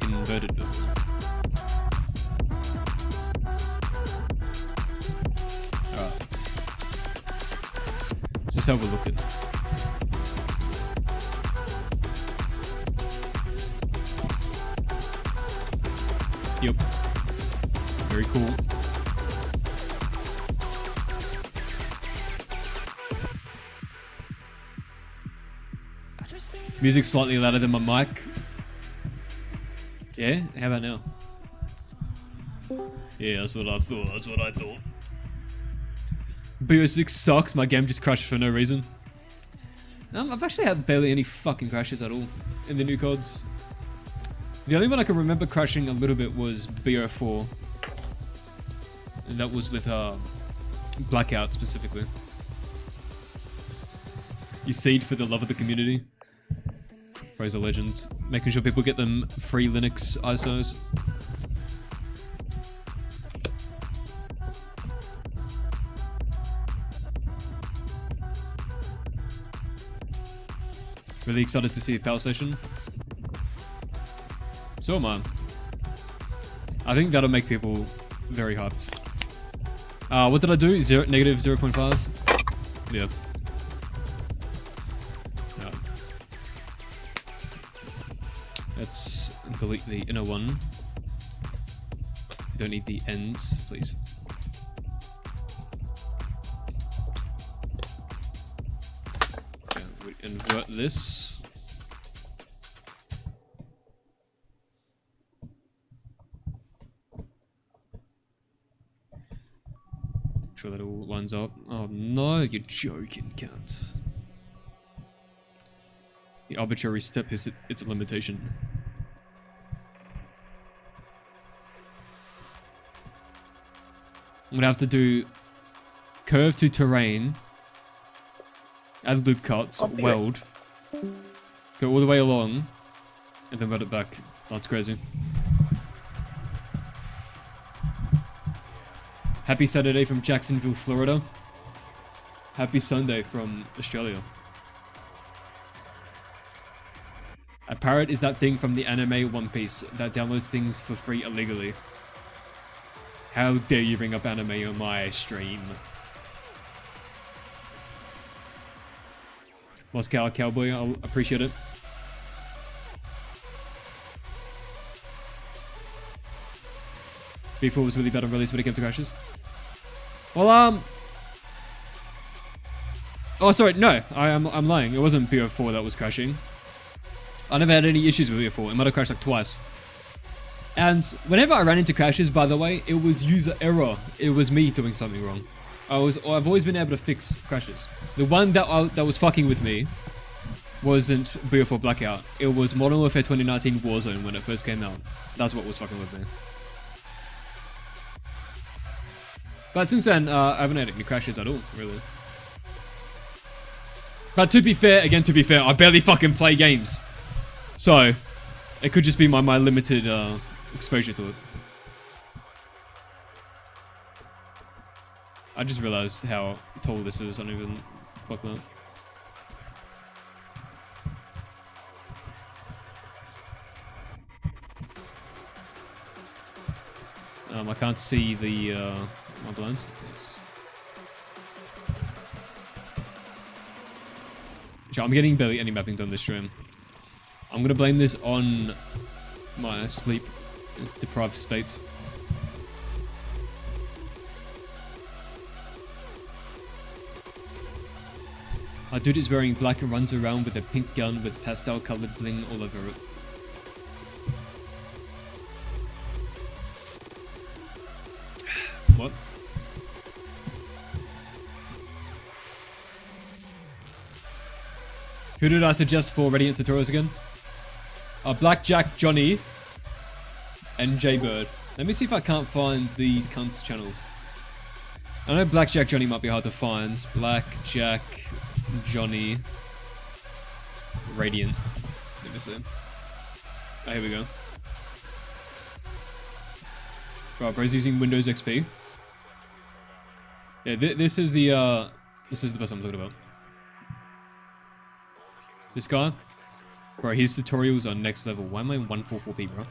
S1: Inverted bevel. Alright. Let's just have a look at it. Yep. Very cool. Music slightly louder than my mic. Yeah? How about now? Yeah, that's what I thought. That's what I thought. BO6 sucks. My game just crashed for no reason. I've actually had barely any fucking crashes at all in the new CODs. The only one I can remember crashing a little bit was BO4. And that was with Blackout specifically. You seed for the love of the community. Praise the legend. Making sure people get them free Linux ISOs. Really excited to see a power station. So am I. I think that'll make people very hyped. What did I do? Negative 0.5? Yeah. Let's delete the inner one. Don't need the ends, please. Okay, we invert this. Make sure that all lines up. Oh no, you're joking, cat. The arbitrary step is its a limitation. I'm gonna have to do curve to terrain, add loop cuts, weld, go all the way along, and then weld it back. That's crazy. Happy Saturday from Jacksonville, Florida. Happy Sunday from Australia. A pirate is that thing from the anime One Piece that downloads things for free illegally. How dare you bring up anime on my stream? Moscow Cowboy, I'll appreciate it. B4 was really bad on release when it came to crashes. Well, oh, sorry, no, I'm lying. It wasn't BO4 that was crashing. I never had any issues with BO4. It might have crashed like twice. And whenever I ran into crashes, by the way, it was user error. It was me doing something wrong. I've always been able to fix crashes. The one that was fucking with me wasn't BO4 Blackout. It was Modern Warfare 2019 Warzone when it first came out. That's what was fucking with me. But since then, I haven't had any crashes at all, really. But to be fair, I barely fucking play games. So, it could just be my limited exposure to it. I just realized how tall this is. I don't even fuck that. I can't see the my blinds. Yes. I'm getting barely any mapping done this stream. I'm gonna blame this on my sleep deprived state. Our dude is wearing black and runs around with a pink gun with pastel colored bling all over it. What? Who did I suggest for Radiant tutorials again? Blackjack Johnny and Jaybird. Let me see if I can't find these cunts channels. I know Blackjack Johnny might be hard to find. Blackjack Johnny Radiant. Let me see. Oh, here we go. Right, bro's using Windows XP. Yeah, this is the person I'm talking about. This guy, bro, his tutorials are next level. Why am I in 144p, bro?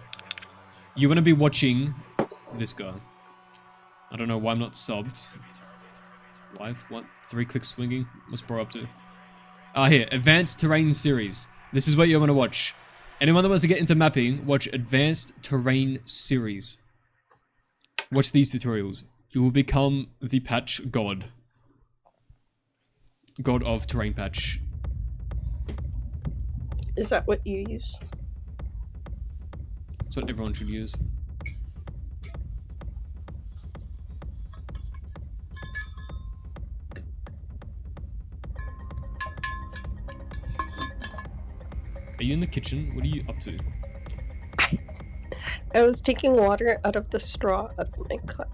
S1: You want to be watching this guy. I don't know why I'm not subbed. Live? What? 3 clicks swinging? What's bro up to? Here, Advanced Terrain Series. This is what you want to watch. Anyone that wants to get into mapping, watch Advanced Terrain Series. Watch these tutorials. You will become the patch god. God of terrain patch.
S3: Is that what you use?
S1: That's what everyone should use. Are you in the kitchen? What are you up to?
S3: I was taking water out of the straw of my cup.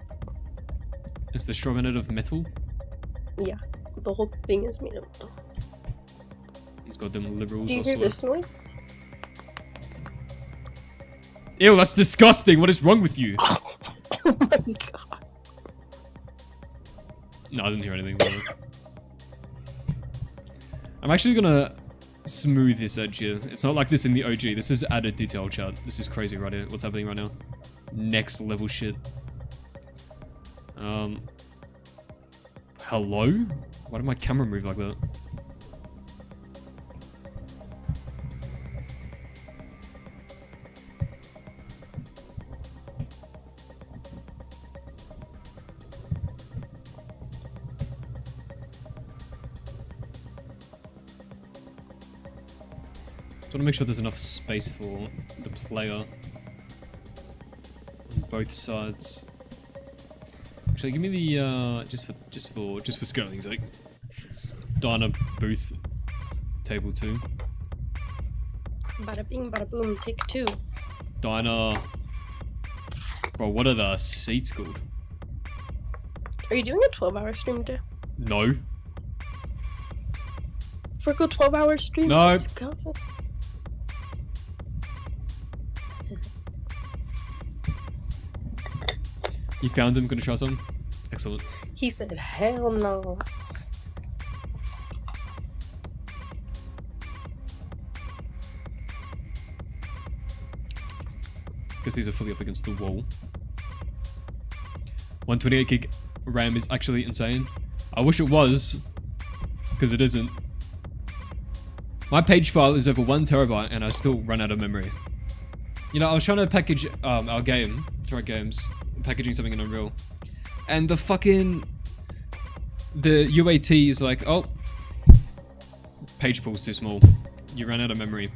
S1: Is the straw made of metal?
S3: Yeah, the whole thing is made of metal.
S1: He's got them liberals.
S3: Do you hear this noise?
S1: Ew, that's disgusting. What is wrong with you?
S3: Oh my god.
S1: No, I didn't hear anything. I'm actually gonna smooth this edge here. It's not like this in the OG. This is added detail, chat. This is crazy right here. What's happening right now? Next level shit. Hello? Why did my camera move like that? Just want to make sure there's enough space for the player on both sides. Actually, give me the just for scaling's sake. Diner booth table 2.
S3: Bada bing, bada boom, take 2.
S1: Diner. Bro, what are the seats called?
S3: Are you doing a 12-hour stream today?
S1: No.
S3: Virgo 12-hour stream?
S1: No.
S3: Let's go.
S1: You found him, gonna try some? Excellent.
S3: He said, hell no.
S1: Because these are fully up against the wall. 128 gig RAM is actually insane. I wish it was, because it isn't. My page file is over 1 terabyte and I still run out of memory. You know, I was trying to package our game, try games, packaging something in Unreal. And the UAT is like, oh, page pool's too small. You ran out of memory.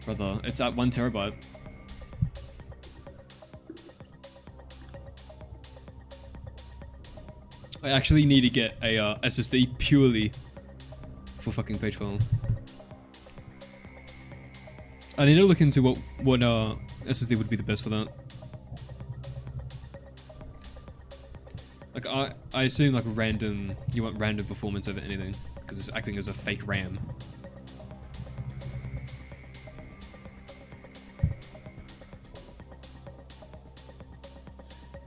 S1: Brother, it's at 1 terabyte. I actually need to get a SSD purely for fucking page file. I need to look into what SSD would be the best for that. Like I assume like random, you want random performance over anything because it's acting as a fake RAM.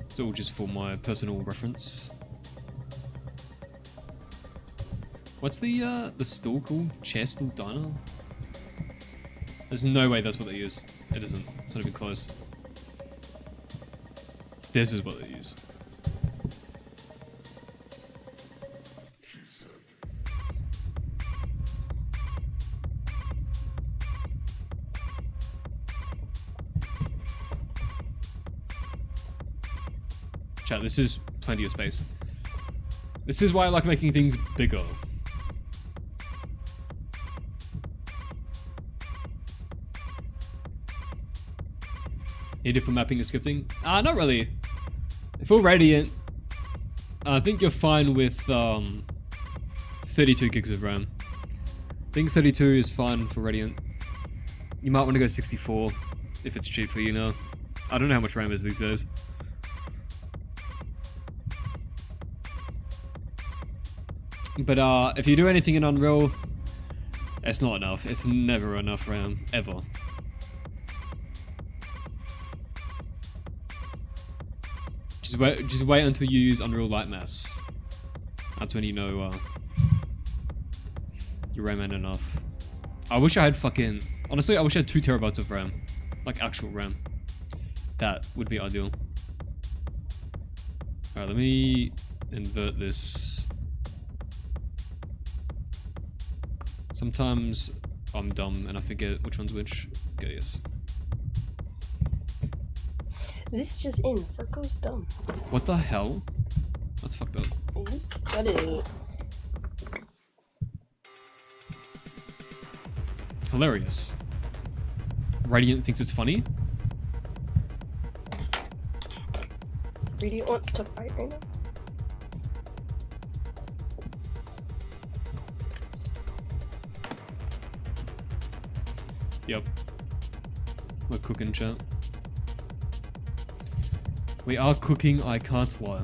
S1: It's all just for my personal reference. What's the stool called? Chair stool diner? There's no way that's what they use. It isn't. It's not even close. This is what they use. Chat, this is plenty of space. This is why I like making things bigger. Needed for mapping and scripting? Not really. For Radiant, I think you're fine with 32 gigs of RAM. I think 32 is fine for Radiant. You might want to go 64 if it's cheap for you now. I don't know how much RAM is these days. But if you do anything in Unreal, it's not enough. It's never enough RAM, ever. Just wait until you use Unreal Lightmass. That's when you know your RAM ain't enough. I wish I had fucking... Honestly, I wish I had 2 terabytes of RAM. Like actual RAM. That would be ideal. Alright, let me invert this. Sometimes I'm dumb and I forget which one's which. Okay, yes.
S3: This just in. Furco's dumb.
S1: What the hell? That's fucked up.
S3: You said it.
S1: Hilarious. Radiant thinks it's funny?
S3: Radiant wants to fight right now.
S1: Yep. We're cooking, chat. We are cooking, I can't lie.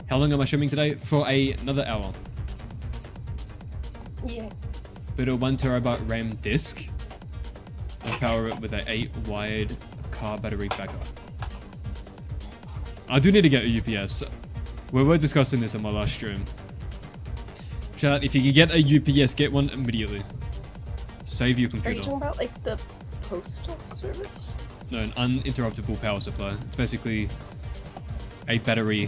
S1: How long am I streaming today? For another hour.
S3: Yeah.
S1: But a 1 terabyte RAM disk. I'll power it with an 8 wired car battery backup. I do need to get a UPS. We were discussing this on my last stream. Chat, if you can get a UPS, get one immediately. Save your
S3: Are
S1: computer.
S3: you talking about like the postal service?
S1: No, an uninterruptible power supply. It's basically a battery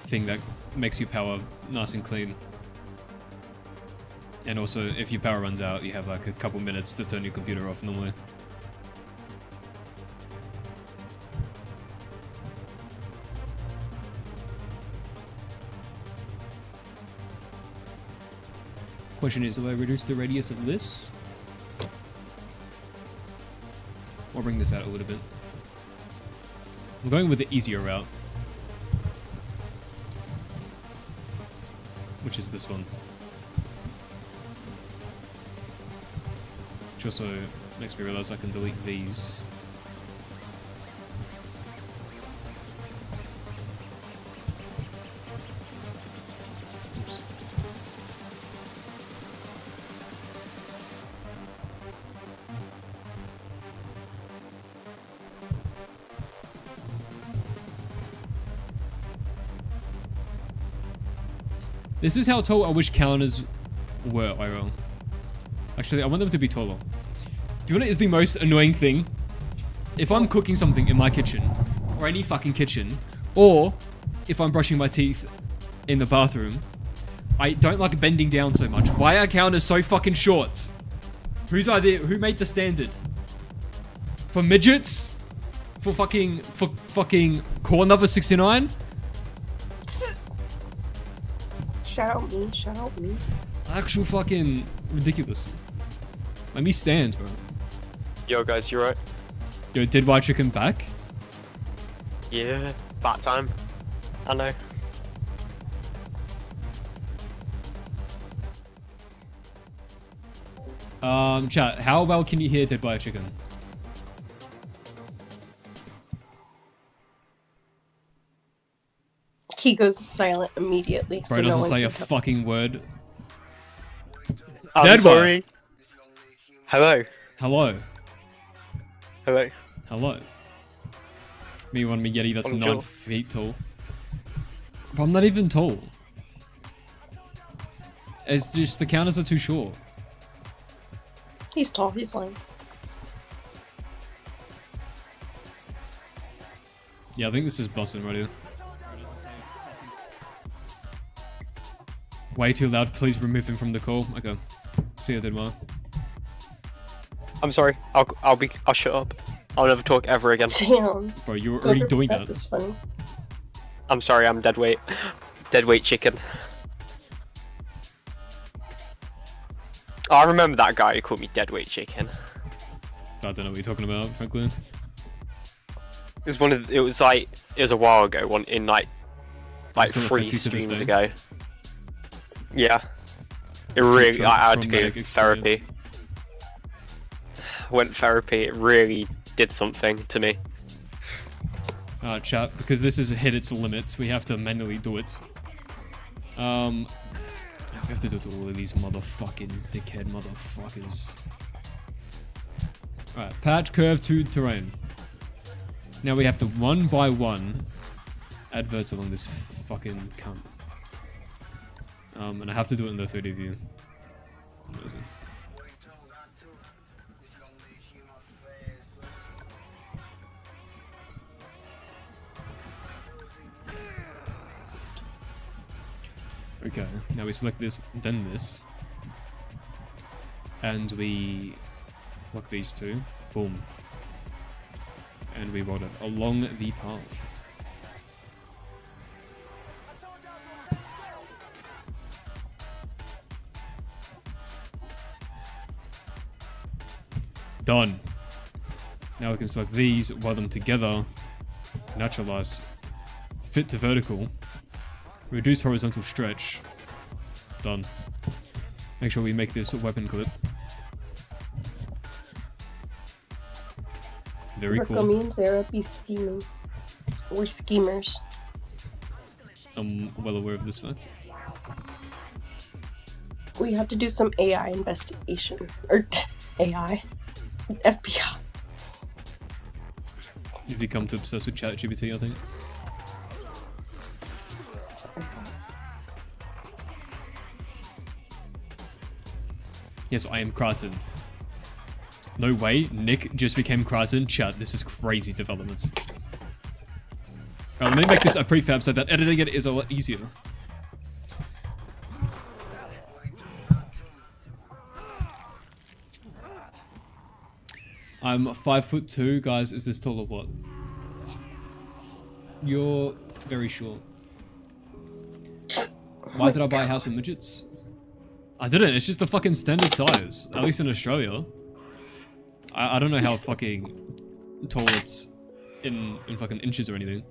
S1: thing that makes your power nice and clean. And also, if your power runs out, you have like a couple minutes to turn your computer off normally. Question is, do I reduce the radius of this? Or bring this out a little bit? I'm going with the easier route. Which is this one. Which also makes me realize I can delete these. Oops. This is how tall I wish counters were, IRL. Actually, I want them to be taller. Do you know what is the most annoying thing? If I'm cooking something in my kitchen, or any fucking kitchen, or if I'm brushing my teeth in the bathroom, I don't like bending down so much. Why are counters so fucking short? Whose idea? Who made the standard? For midgets? For fucking core number 69?
S3: Shout out me, shout out me.
S1: Actual fucking ridiculous. Let me stand, bro.
S2: Yo guys, you right?
S1: Yo, did white chicken back?
S2: Yeah, about time. I know.
S1: Chat, how well can you hear Dead by a Chicken?
S3: He goes silent immediately.
S1: Bro
S3: so
S1: doesn't
S3: no one
S1: say a
S3: can tell.
S1: fucking word.
S2: I'm
S1: Dead
S2: sorry. Hello.
S1: Hello.
S2: Hello.
S1: Hello. Me want me Yeti that's
S2: Bonjour.
S1: 9 feet tall. But I'm not even tall. It's just the counters are too short.
S3: He's tall, he's lying.
S1: Yeah, I think this is busting right here. Way too loud. Please remove him from the call. Okay. See you then, Mark.
S2: I'm sorry. I'll shut up. I'll never talk ever again.
S3: Damn.
S1: Bro, you were already doing that.
S3: That's funny.
S2: I'm sorry. I'm dead weight. Dead weight chicken. Oh, I remember that guy who called me dead weight chicken.
S1: I don't know what you're talking about, frankly.
S2: It was it was a while ago. In like
S1: Still
S2: 3
S1: affect you to this
S2: streams
S1: day?
S2: ago. Yeah. It really. I had to go
S1: Traumatic
S2: therapy. Went therapy. It really did something to me.
S1: Chat, because this has hit its limits, we have to manually do it. We have to do it to all of these motherfucking dickhead motherfuckers. Alright, patch curve to terrain. Now we have to one by one add verts along this fucking cunt. And I have to do it in the 3D view. Amazing. Okay, now we select this, then this. And we lock these two. Boom. And we roll it along the path. Done. Now we can select these, weld them together, naturalize, fit to vertical, reduce horizontal stretch. Done. Make sure we make this a weapon clip. Very cool.
S3: Me and 𝐬𝐿 be scheming. We're schemers.
S1: I'm well aware of this fact.
S3: We have to do some AI investigation. Or AI. FBI.
S1: You've become too obsessed with ChatGPT, I think. Yes, I am Kraten. No way, Nick just became Kraten. Chat, this is crazy developments. Alright, let me make this a prefab so that editing it is a lot easier. I'm 5'2", guys. Is this tall or what? You're very short. Why did I buy a house with midgets? I didn't. It's just the fucking standard size. At least in Australia. I don't know how fucking tall it's in fucking inches or anything.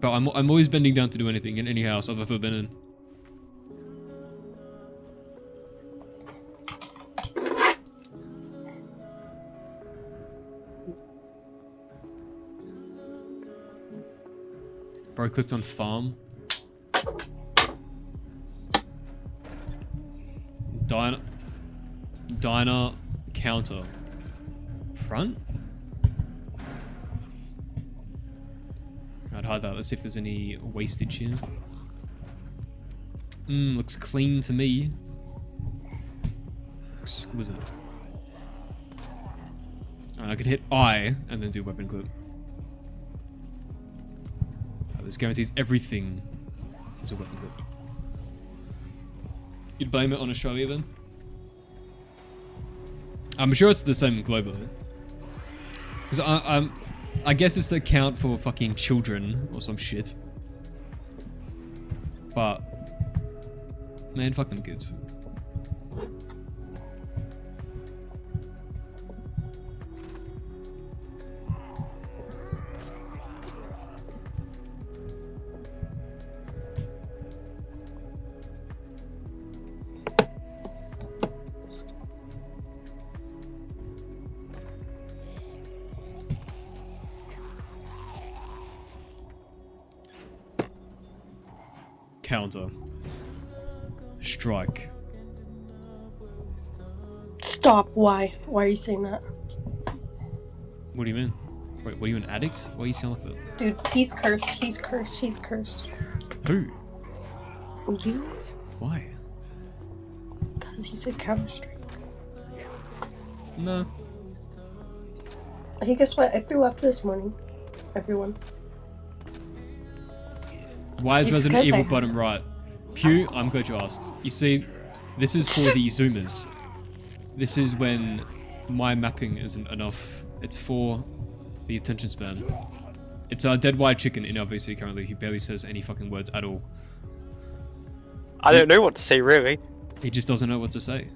S1: But I'm always bending down to do anything in any house I've ever been in. Bro clicked on farm. Diner counter. Front? I'd hide that. Let's see if there's any wastage here. Looks clean to me. Exquisite. And I could hit I and then do weapon clip. This guarantees everything is a weapon clip. You'd blame it on Australia then? I'm sure it's the same globally. Because I guess it's the count for fucking children or some shit. But man, fuck them kids. Counter. Strike.
S3: Stop. Why? Why are you saying that?
S1: What do you mean? Wait, what are you, an addict? Why are you sound like that?
S3: Dude, he's cursed. He's cursed. He's cursed.
S1: Who?
S3: You?
S1: Why?
S3: Because you said Counter-Strike.
S1: No.
S3: Hey, guess what? I threw up this morning. everyone.
S1: Why is
S3: It's
S1: Resident
S3: 'cause I
S1: Evil
S3: have-
S1: bottom right? Pew, I'm glad you asked. You see, this is for the zoomers. This is when my mapping isn't enough. It's for the attention span. It's a dead white chicken in our VC currently. He barely says any fucking words at all.
S2: I don't know what to say really.
S1: He just doesn't know what to say.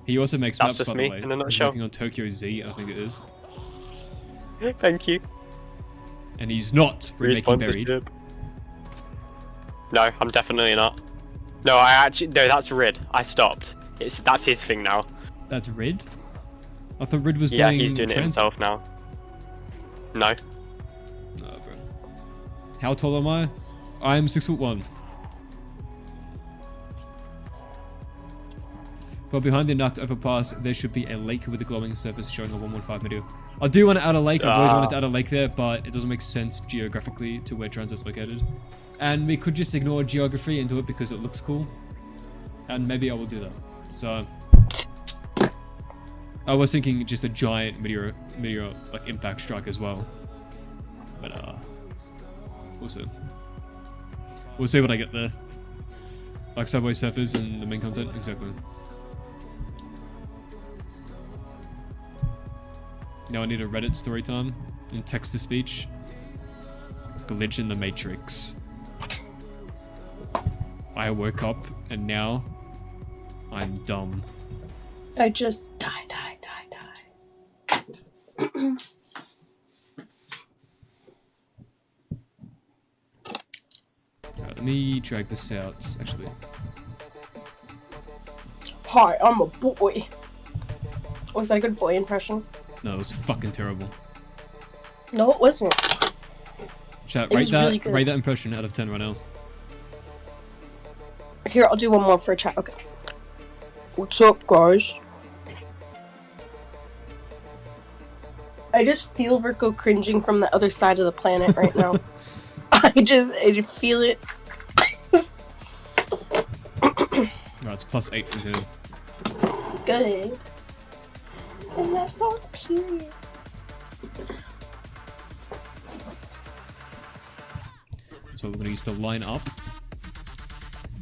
S1: He also makes
S2: That's
S1: maps,
S2: just
S1: by
S2: me,
S1: the way.
S2: in a
S1: He's
S2: nutshell.
S1: working on 𝐀𝐩𝐸𝐸, I think it is.
S2: Thank you.
S1: And he's not remaking Buried.
S2: Sponsorship. No, I'm definitely not. No, that's Rid. I stopped. That's his thing now.
S1: That's Rid? I thought Rid was
S2: Yeah,
S1: doing
S2: he's doing it
S1: TranZit.
S2: himself now. No.
S1: No, bro. How tall am I? I am 6'1". But behind the knocked overpass, there should be a lake with a glowing surface showing a 115 meter. I do want to add a lake. I've always wanted to add a lake there, but it doesn't make sense geographically to where TranZit's located. And we could just ignore geography and do it because it looks cool. And maybe I will do that. So I was thinking just a giant meteor like impact strike as well. But we'll see. We'll see what I get there. Like Subway Surfers and the main content, exactly. Now I need a Reddit story time in text-to-speech. Glitch in the Matrix. I woke up and now I'm dumb.
S3: I just die.
S1: Alright, let me drag this out, actually.
S3: Hi, I'm a boy. Was that a good boy impression?
S1: No, it was fucking terrible.
S3: No, it wasn't.
S1: Chat,
S3: It
S1: rate
S3: was really
S1: that,
S3: good.
S1: rate that impression out of 10 right now.
S3: Here, I'll do one more for a chat. Okay. What's up, guys? I just feel Virgo cringing from the other side of the planet right now. I just feel it.
S1: Alright, it's +8 from here.
S3: Good. And that's all period.
S1: That's what we're going to use to line up.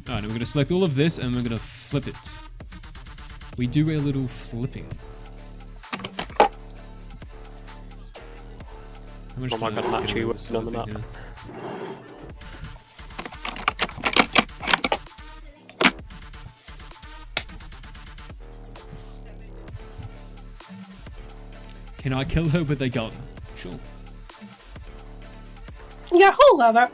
S1: Alright, and we're going to select all of this and we're going to flip it. We do a little flipping. How much
S2: Oh my
S1: can
S2: god, I'm
S1: I get
S2: actually
S1: away with
S2: working on the
S1: selecting
S2: map.
S1: here? Can I kill her with a gun? Sure.
S3: Yeah, I'll allow that.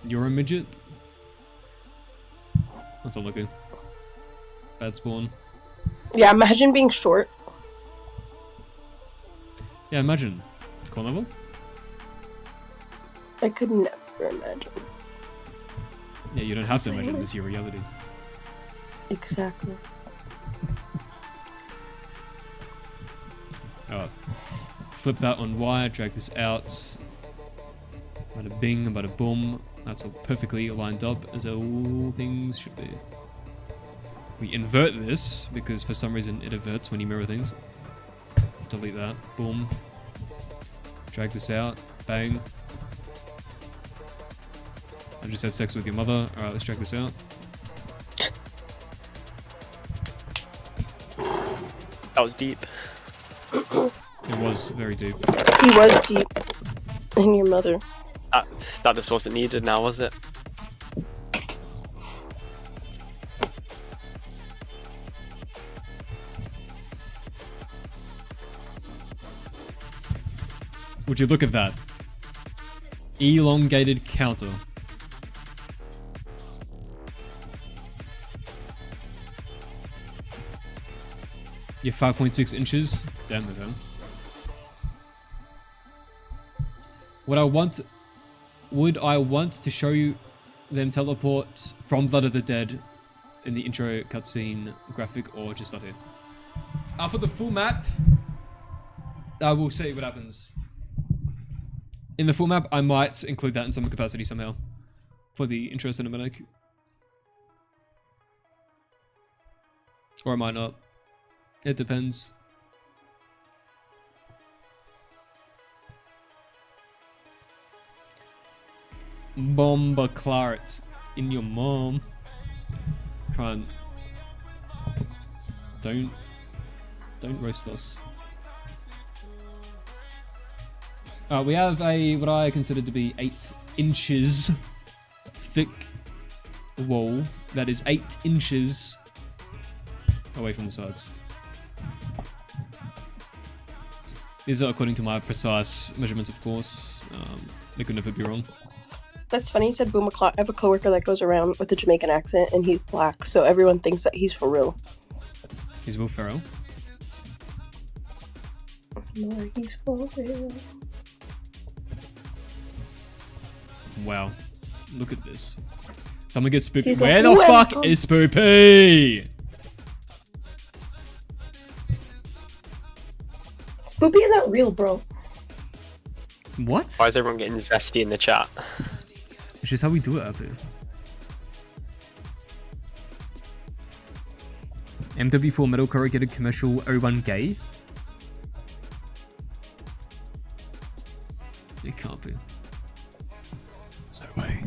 S1: You're a midget? That's unlucky. Bad spawn.
S3: Yeah, imagine being short.
S1: Yeah, imagine. Core level?
S3: I could never imagine.
S1: Yeah, you don't have to imagine this is your reality.
S3: Exactly.
S1: Alright. Flip that on Y, drag this out. Bada bing, bada boom. That's all perfectly lined up as all things should be. We invert this, because for some reason it inverts when you mirror things. Delete that. Boom. Drag this out. Bang. I just had sex with your mother. Alright, let's drag this out.
S2: That was deep.
S1: It was very deep.
S3: He was deep. And your mother.
S2: That just wasn't needed now, was it?
S1: Would you look at that? Elongated counter. You're 5.6 inches. Damn it, then. Would I want to show you them teleport from Blood of the Dead in the intro cutscene graphic, or just not here? For the full map, I will see what happens. In the full map, I might include that in some capacity somehow for the intro cinematic. Or I might not. It depends. Bomba claret in your mom. Can't. Don't roast us. We have what I consider to be 8 inches thick wall that is 8 inches away from the sides. These are according to my precise measurements, of course. They could never be wrong.
S3: That's funny. You said boom o'clock. I have a coworker that goes around with a Jamaican accent, and he's black, so everyone thinks that he's for real.
S1: He's Will Ferrell.
S3: No, he's for real.
S1: Wow, look at this. Someone gets Spoopy.
S3: He's
S1: Where
S3: like,
S1: the fuck is Spoopy?
S3: Spoopy isn't real, bro.
S1: What?
S2: Why is everyone getting zesty in the chat?
S1: It's just how we do it up here. MW4 metal corrugated commercial 𝐬𝐿 gay? It can't be. There's no way.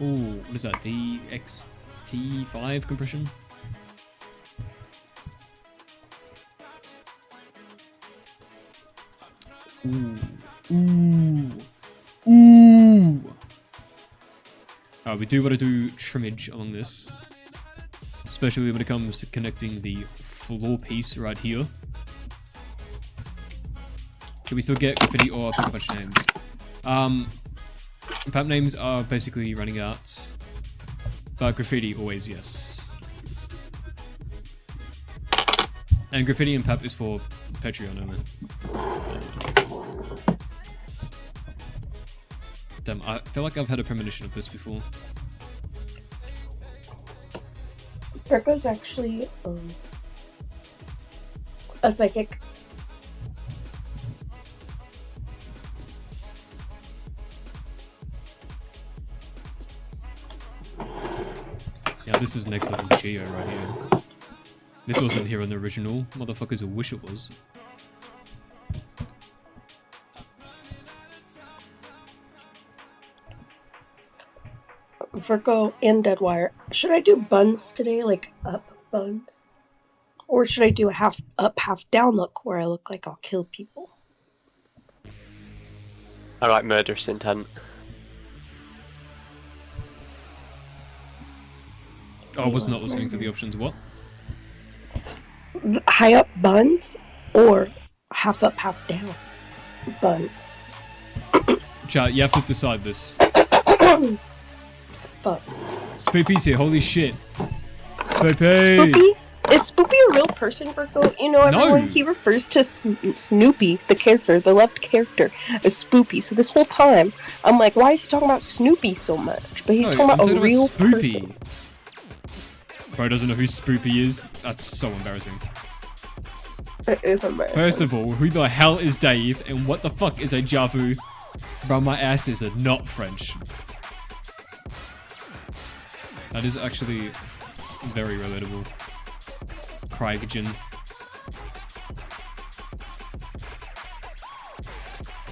S1: Ooh, what is that? DXT5 compression? Ooh. Ooh. Ooh. We do want to do trimmage along this. Especially when it comes to connecting the floor piece right here. Can we still get graffiti or pick a bunch of names? Fab names are basically running out. But graffiti, always yes. And graffiti and pap is for Patreon only. Damn, I feel like I've had a premonition of this before.
S3: Virgo's actually a psychic.
S1: Yeah, this is next level Geo right here. This wasn't here in the original. Motherfuckers will wish it was.
S3: Virgo and Deadwire. Should I do buns today, like up buns? Or should I do a half up, half down look where I look like I'll kill people?
S2: I like murderous intent.
S1: Oh, I was not listening to the options. What?
S3: High up buns or half up, half down buns?
S1: Chat, you have to decide this.
S3: Fuck.
S1: Spoopy's here, holy shit. Spoopy!
S3: Spoopy? Is Spoopy a real person, Virgo? You know, everyone,
S1: No.
S3: he refers to Snoopy, the character, the loved character, as Spoopy. So this whole time, I'm like, why is he talking about Snoopy so much? But he's
S1: No,
S3: talking
S1: I'm
S3: about a real
S1: Spoopy.
S3: person.
S1: Bro doesn't know who Spoopy is? That's so embarrassing.
S3: It is embarrassing.
S1: First of all, who the hell is Dave? And what the fuck is a Javu? Bro, my ass is not French. That is actually very relatable. 𝐀𝐩𝐸𝐿.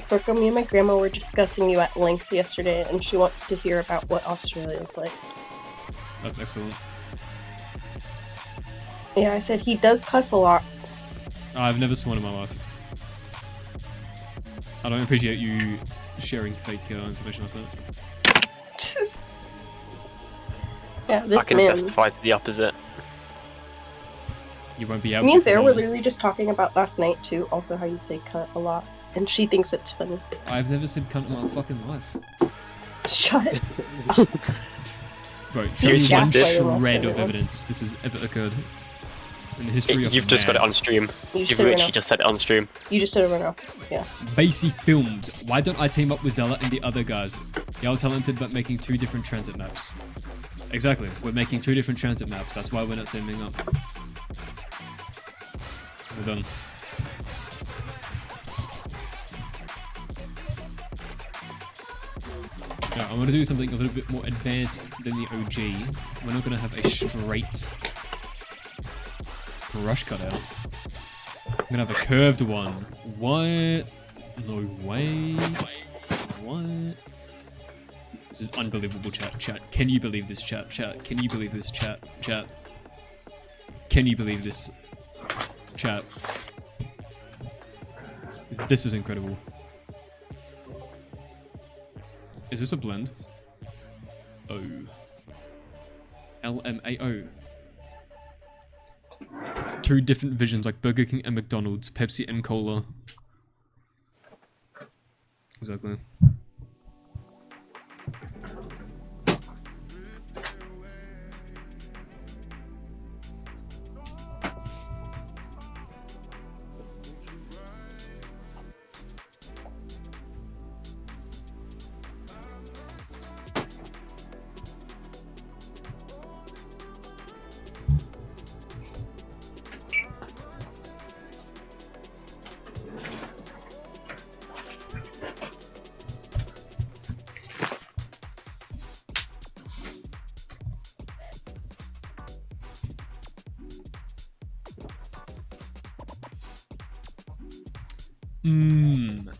S3: Virgo, me and my grandma were discussing you at length yesterday, and she wants to hear about what Australia is like.
S1: That's excellent.
S3: Yeah, I said he does cuss a lot.
S1: I've never sworn in my life. I don't appreciate you sharing fake information like that.
S3: Yeah,
S2: I
S3: this
S2: can
S3: man.
S2: testify to the opposite.
S1: You won't be able
S3: Me and
S1: to.
S3: Sarah were literally just talking about last night too, also how you say cunt a lot. And she thinks it's funny.
S1: I've never said cunt in my fucking life.
S3: Shut
S1: Bro, show
S3: You
S1: me one
S3: gaslight him,
S1: shred of
S3: everyone.
S1: evidence this has ever occurred in the history of
S2: You've just got it
S1: man.
S2: on stream.
S3: You
S2: You've
S3: just said it
S2: literally
S3: now.
S2: just said it on stream.
S3: You just said it right now. Yeah.
S1: Basie Films. Why don't I team up with Zella and the other guys? Y'all talented but making 2 different transit maps. Exactly. We're making 2 different transit maps. That's why we're not teaming up. We're done. Yeah, I'm gonna do something a little bit more advanced than the OG. We're not gonna have a straight brush cutout. I'm gonna have a curved one. What? No way. What? This is unbelievable, chat. Can you believe this, chat? Can you believe this, chat? Can you believe this, chat? This is incredible. Is this a blend? Oh. LMAO. Two different visions like Burger King and McDonald's, Pepsi and Cola. Exactly.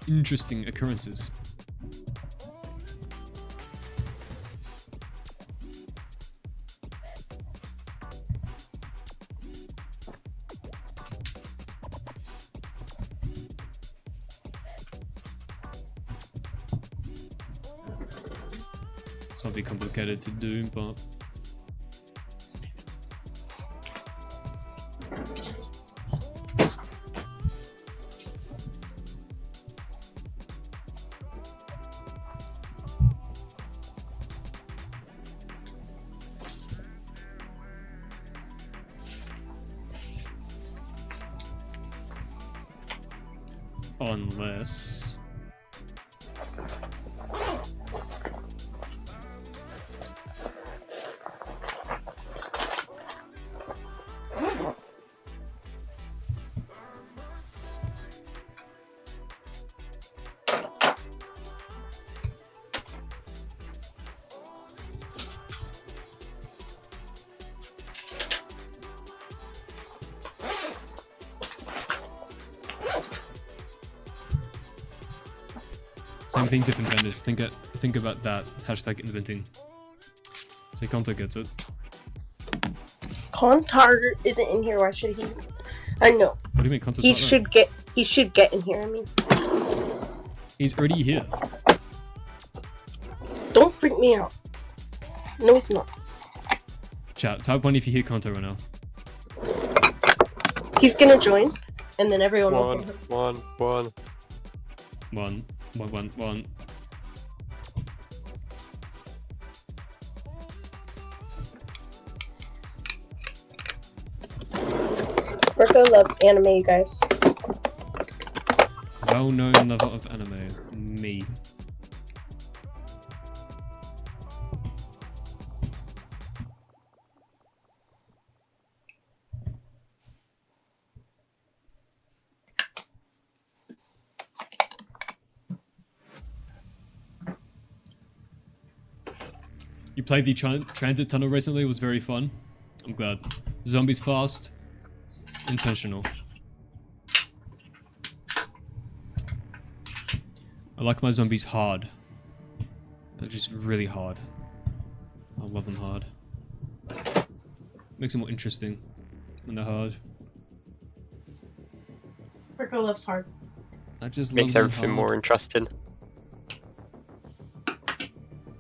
S1: Interesting occurrences. It's not be complicated to do, but unless same thing, different vendors. Think about that. Hashtag inventing. Say Conto gets it.
S3: Contar isn't in here. Why should he? I know.
S1: What do you mean Conto's
S3: He
S1: not there?
S3: should get. He should get in here. I mean,
S1: He's already here.
S3: don't freak me out. No, he's not.
S1: Chat, type 1 if you hear Conto right now.
S3: He's gonna join, and then everyone will.
S2: One.
S1: One.
S3: Virgo loves anime, you guys.
S1: Well-known lover of anime. Me. You played the transit tunnel recently, it was very fun. I'm glad. Zombies fast, intentional. I like my zombies hard. They're just really hard. I love them hard. Makes them more interesting when they're hard.
S3: Virgo loves hard.
S1: I just
S2: Makes
S1: love them
S2: everything
S1: hard.
S2: more interesting.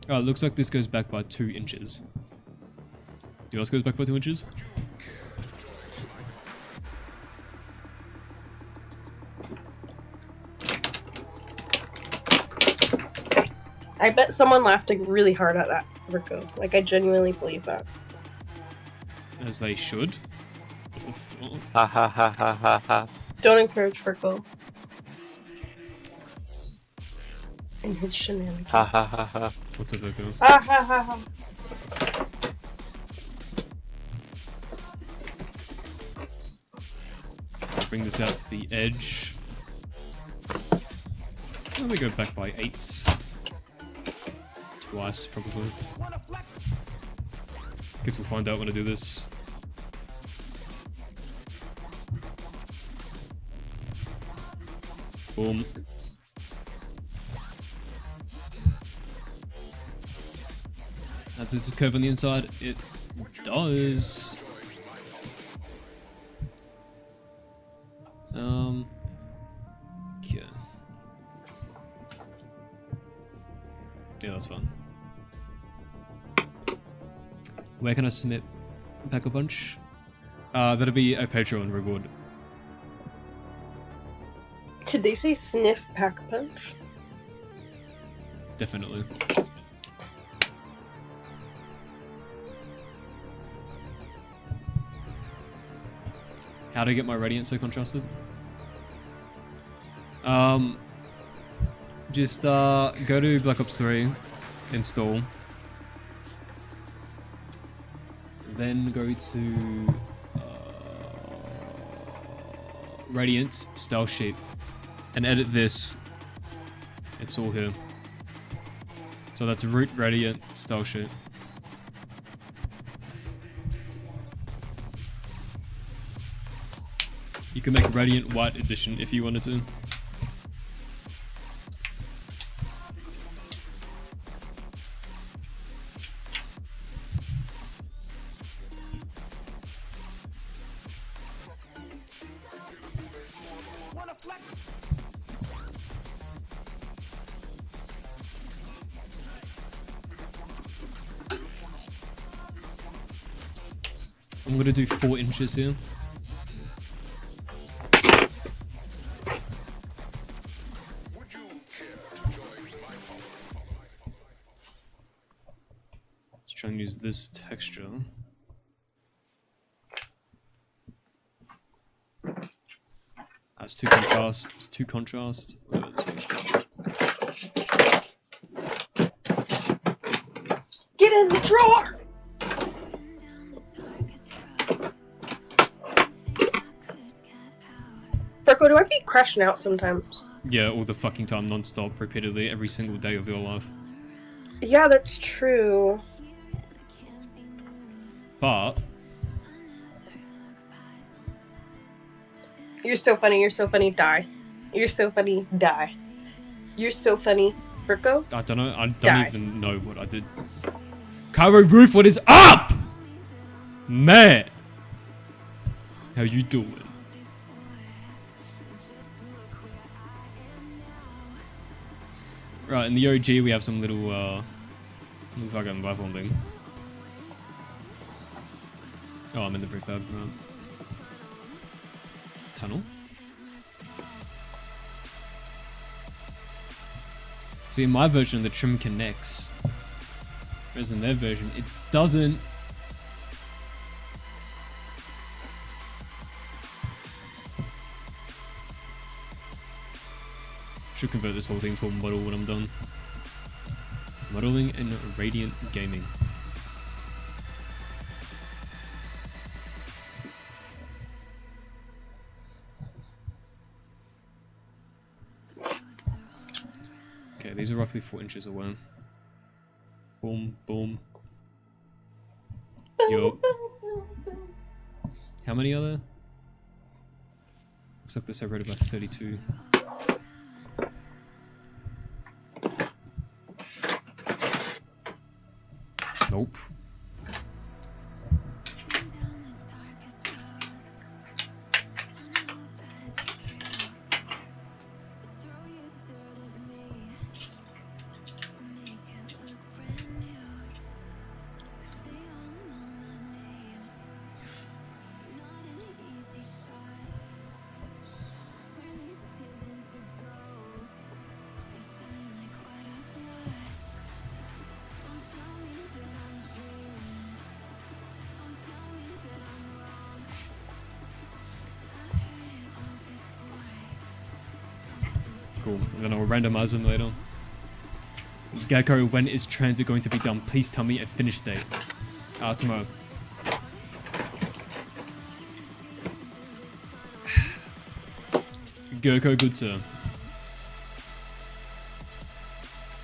S1: Oh, it looks like this goes back by 2 inches. Do yours goes back by 2 inches?
S3: I bet someone laughed really hard at that, Virgo. Like, I genuinely believe that.
S1: As they should.
S2: Ha ha ha ha ha ha.
S3: Don't encourage Virgo. And his shenanigans.
S2: Ha ha ha ha.
S1: What's a Virgo?
S3: Ah ha ha ha.
S1: Bring this out to the edge. Let me go back by 8s. Twice, probably. Guess we'll find out when I do this. Boom. Does this curve on the inside? It does. Yeah. Yeah, that's fun. Where can I submit Pack a Punch? That'll be a Patreon reward.
S3: Did they say sniff pack a punch?
S1: Definitely. How to get my Radiant so contrasted? Just go to Black Ops 3, install, then go to Radiant style sheet and edit this. It's all here. So that's root Radiant style sheet. You can make Radiant White Edition if you wanted to. I'm gonna do 4 inches here. Let's try and use this texture. That's too contrast. It's too contrast.
S3: Get in the drawer! Berko, do I be crashing out sometimes?
S1: Yeah, all the fucking time, non-stop, repeatedly, every single day of your life.
S3: Yeah, that's true.
S1: But
S3: You're so funny, die. You're so funny, die. You're so funny, Berko.
S1: I don't know. I don't
S3: Die.
S1: even know what I did. Cairo Roof, what is up? Man. How you doing? Right, in the OG we have some little fucking platform thing. Oh, I'm in the prefab, right. Tunnel. So in my version the trim connects. Whereas in their version it doesn't. Should convert this whole thing to a model when I'm done. Modeling and Radiant Gaming. Okay, these are roughly 4 inches away. Boom, boom. Yo. How many are there? Looks like they're separated by 32. Nope. Cool. And then I'll randomize them later. Gecko, when is TranZit going to be done? Please tell me a finish date. Tomorrow. Gecko, good sir.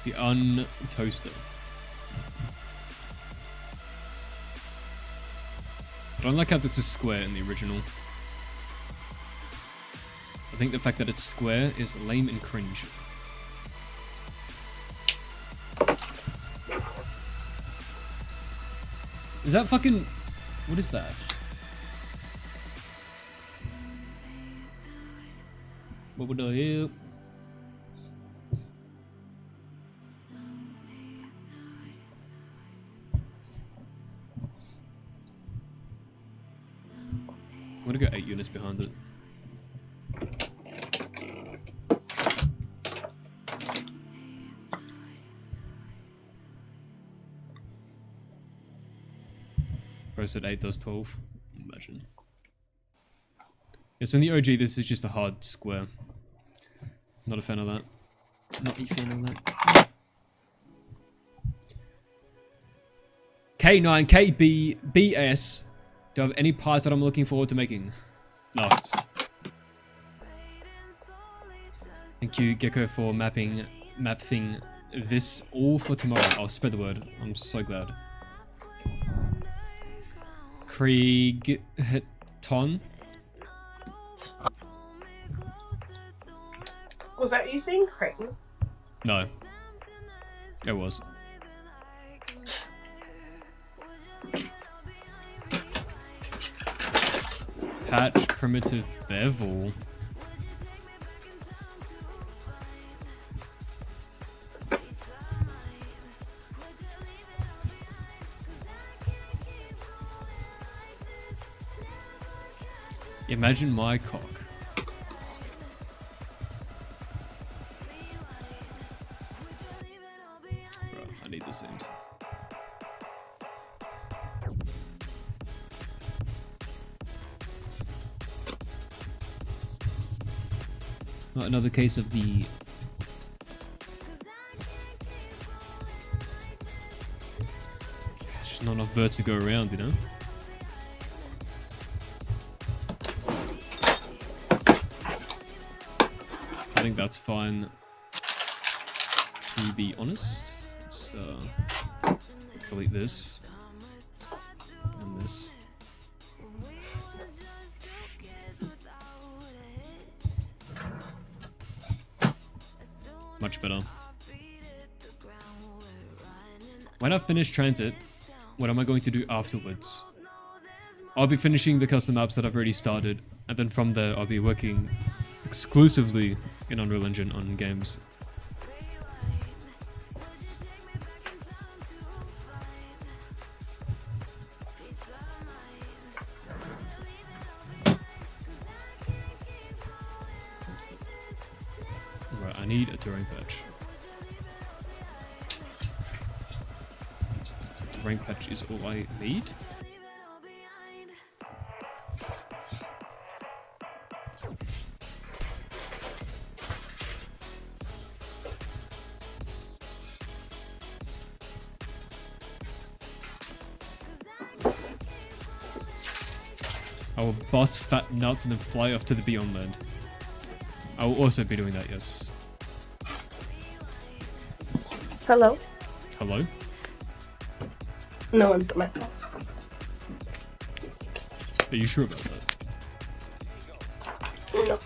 S1: The untoaster. I don't like how this is square in the original. I think the fact that it's square is lame and cringe. Is that fucking... What is that? What would I do? I'm gonna go 8 units behind it. Bro said 8 does 12. Imagine. Yes, in the OG, this is just a hard square. Not a fan of that. Not a fan of that. 𝐀𝐩𝐸𝐞 BS. Do I have any pies that I'm looking forward to making? No. Thank you, Gecko, for mapping this all for tomorrow. I'll spread the word. I'm so glad. Krieg-ton.
S3: Was that you saying Creighton?
S1: No. It was. Patch primitive bevel. Imagine my cock. Bro, I need the Sims. Not another case of the... There's not enough birds to go around, you know? I think that's fine, to be honest. So, delete this. And this. Much better. When I finish TranZit, what am I going to do afterwards? I'll be finishing the custom maps that I've already started, and then from there I'll be working exclusively in Unreal Engine on games. Right, I need a terrain patch. Terrain patch is all I need. I will bust fat nuts and then fly off to the Beyond Land. I will also be doing that, yes.
S3: Hello?
S1: Hello?
S3: No one's at my house.
S1: Are you sure about that?
S3: No.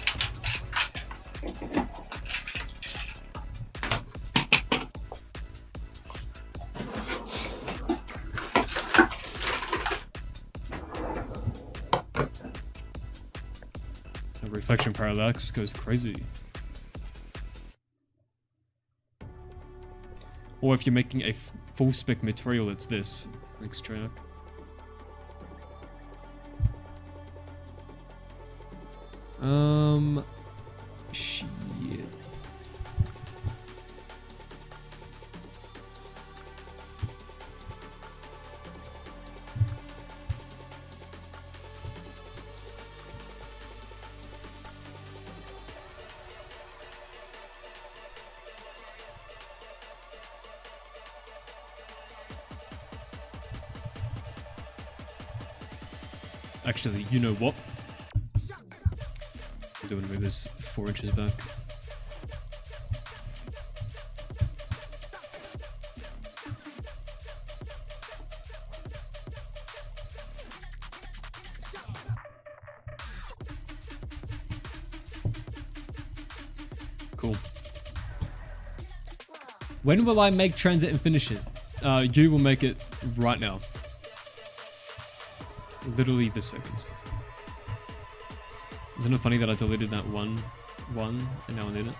S1: The reflection parallax goes crazy. Or if you're making a full spec material, it's this. Thanks, Trainer. Shit. Actually, you know what? I'm doing move this 4 inches back. Cool. When will I make TranZit and finish it? You will make it right now. Literally this second. Isn't it funny that I deleted that one, and now I need it?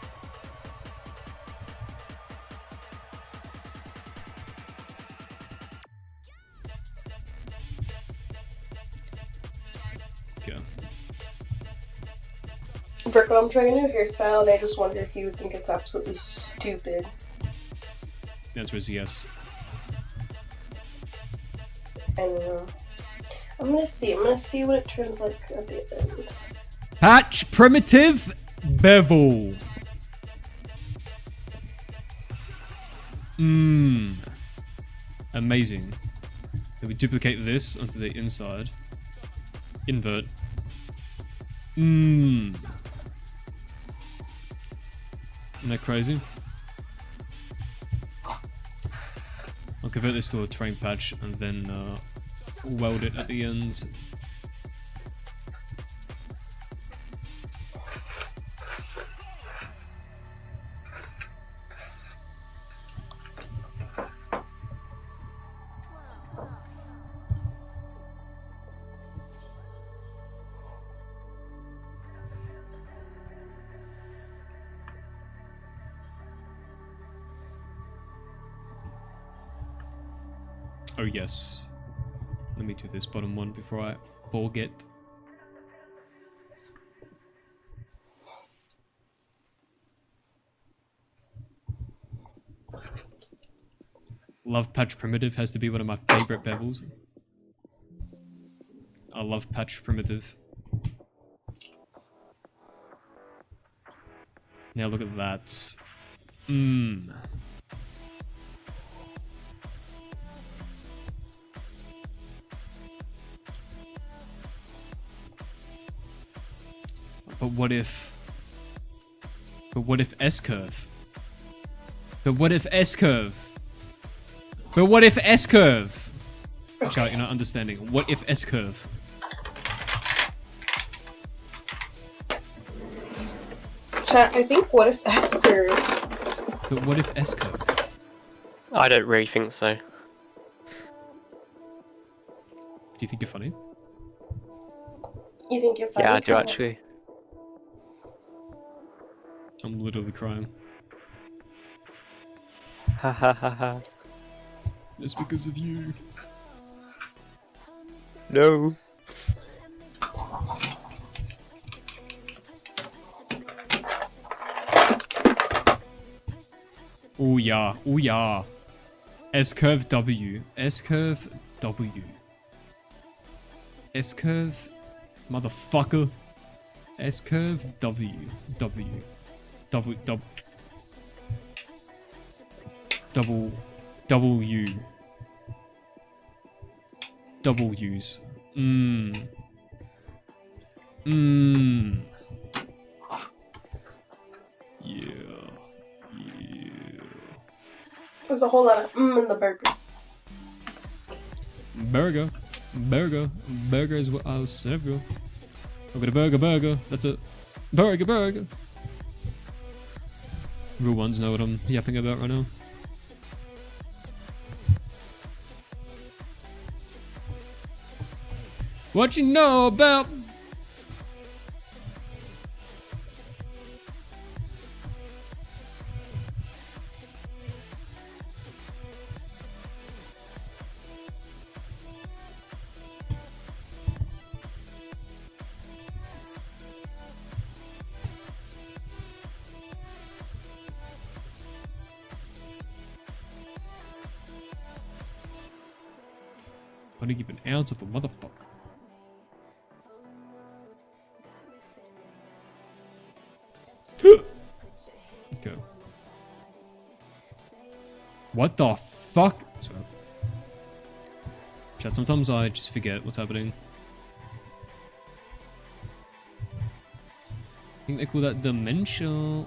S1: Okay.
S3: Berko, I'm trying a new hairstyle and I just wonder if you would think it's absolutely stupid.
S1: The answer is yes.
S3: I don't know. I'm gonna see what it turns like at the end.
S1: Patch primitive bevel. Amazing. Then we duplicate this onto the inside. Invert. Isn't that crazy? I'll convert this to a terrain patch and then weld it at the ends. Oh yes. Let me do this bottom one before I forget. Love Patch Primitive has to be one of my favorite bevels. I love Patch Primitive. Now look at that. But what if S-curve? But what if S-curve? But what if S-curve? Chat, you're not understanding. What if S-curve?
S3: Chat, I think what if S-curve?
S1: But what if S-curve?
S2: I don't really think so.
S1: Do you think you're funny?
S3: You think you're funny?
S2: Yeah, I do actually.
S1: I'm literally crying.
S2: Ha ha ha ha.
S1: It's because of you.
S2: No.
S1: Oh yeah, oh yeah. S-curve W. S-curve W. S-curve, motherfucker. S-curve W. W. Double W. Double U's. Yeah.
S3: There's a whole lot of in the burger.
S1: Burger is what I'll serve you. I've got a burger. That's a burger. Real ones know what I'm yapping about right now. What you know about? I don't give an ounce of a motherfucker. Okay. What the fuck? Sorry. Chat, sometimes I just forget what's happening. I think they call that dementia.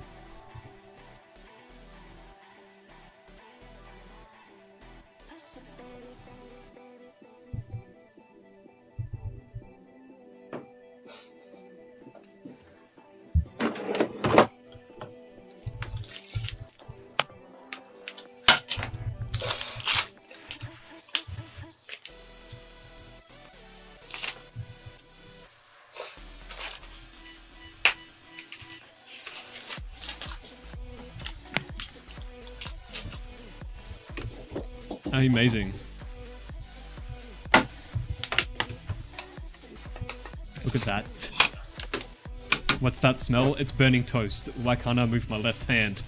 S1: Amazing. Look at that. What's that smell? It's burning toast. Why can't I move my left hand?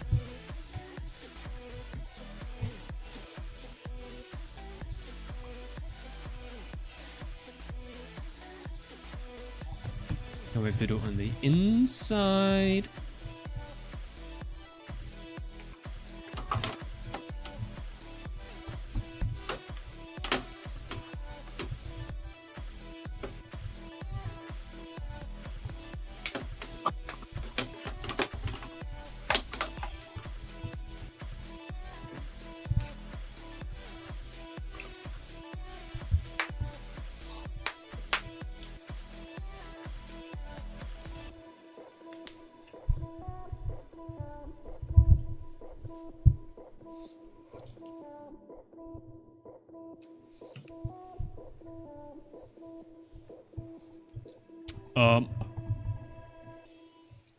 S1: Now we have to do it on the inside.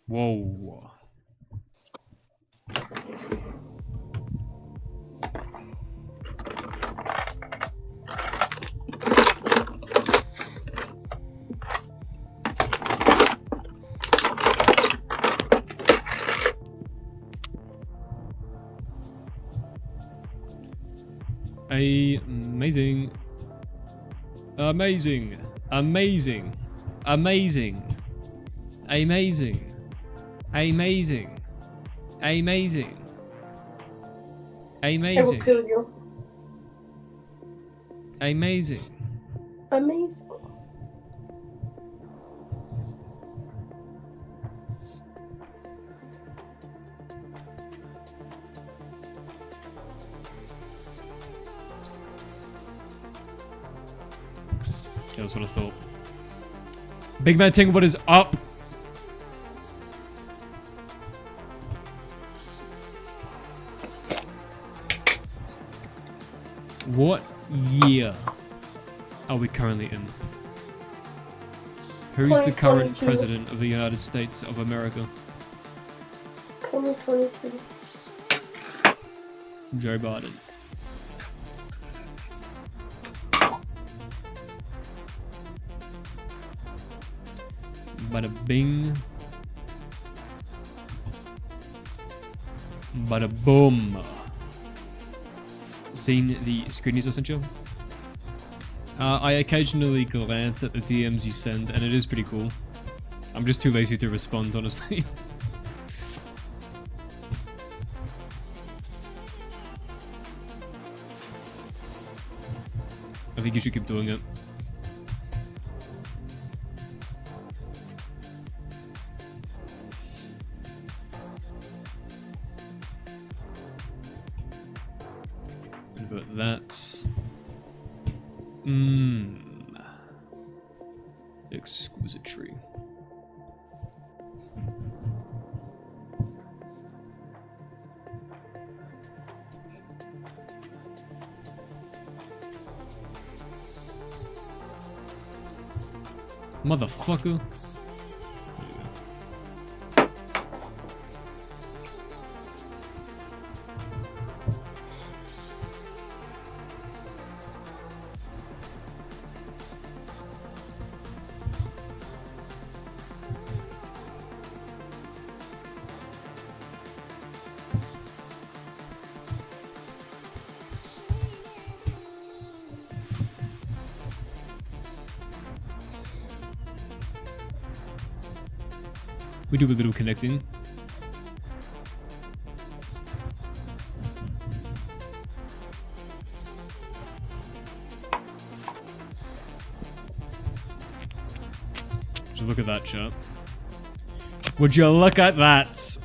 S1: Whoa. Amazing. Amazing. Amazing. Amazing. Amazing. Amazing. Amazing. Amazing.
S3: I will kill you.
S1: Amazing.
S3: Amazing.
S1: Yeah, that's what I thought. Big Man Ting, what is up? What year are we currently in? Who's the current
S3: 2022.
S1: president of the United States of America?
S3: 2022.
S1: Joe Biden. Bada bing. Bada boom. Seen the screenies I sent you? I occasionally glance at the DMs you send, and it is pretty cool. I'm just too lazy to respond, honestly. I think you should keep doing it. But that's... exquisite tree. Motherfucker. We do a little connecting. Just look at that, chat. Would you look at that?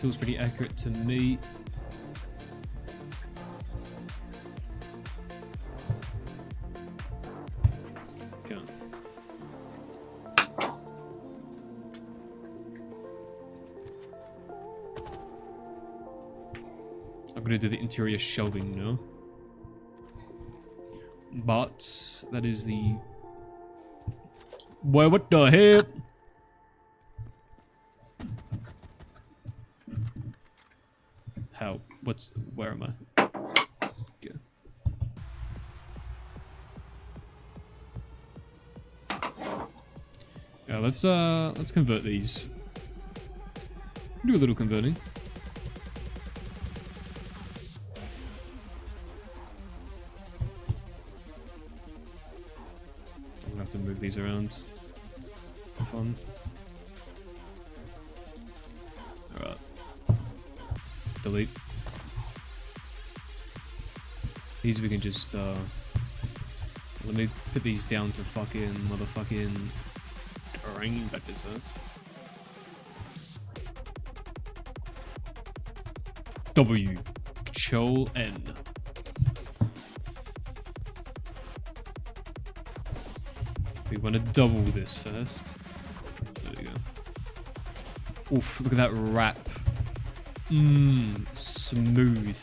S1: Feels pretty accurate to me. Okay. I'm gonna do the interior shelving now. but that is the... Boy, what the hell? How? What's... Where am I? Okay. Yeah, let's convert these. Do a little converting. I'm gonna have to move these around. Fun. Alright. Delete. These we can just let me put these down to fucking motherfucking terrain vectors first. 𝐲𝐸𝐻𝐿. We want to double this first. There we go. Oof, look at that wrap. Smooth.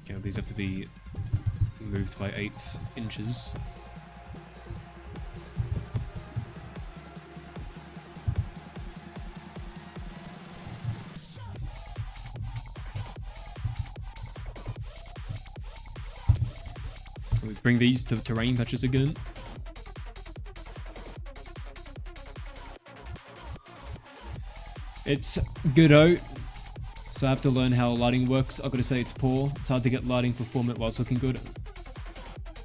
S1: Okay, these have to be moved by 8 inches. Bring these to terrain patches again. It's good out, so I have to learn how lighting works. I've got to say it's poor. It's hard to get lighting performant whilst looking good.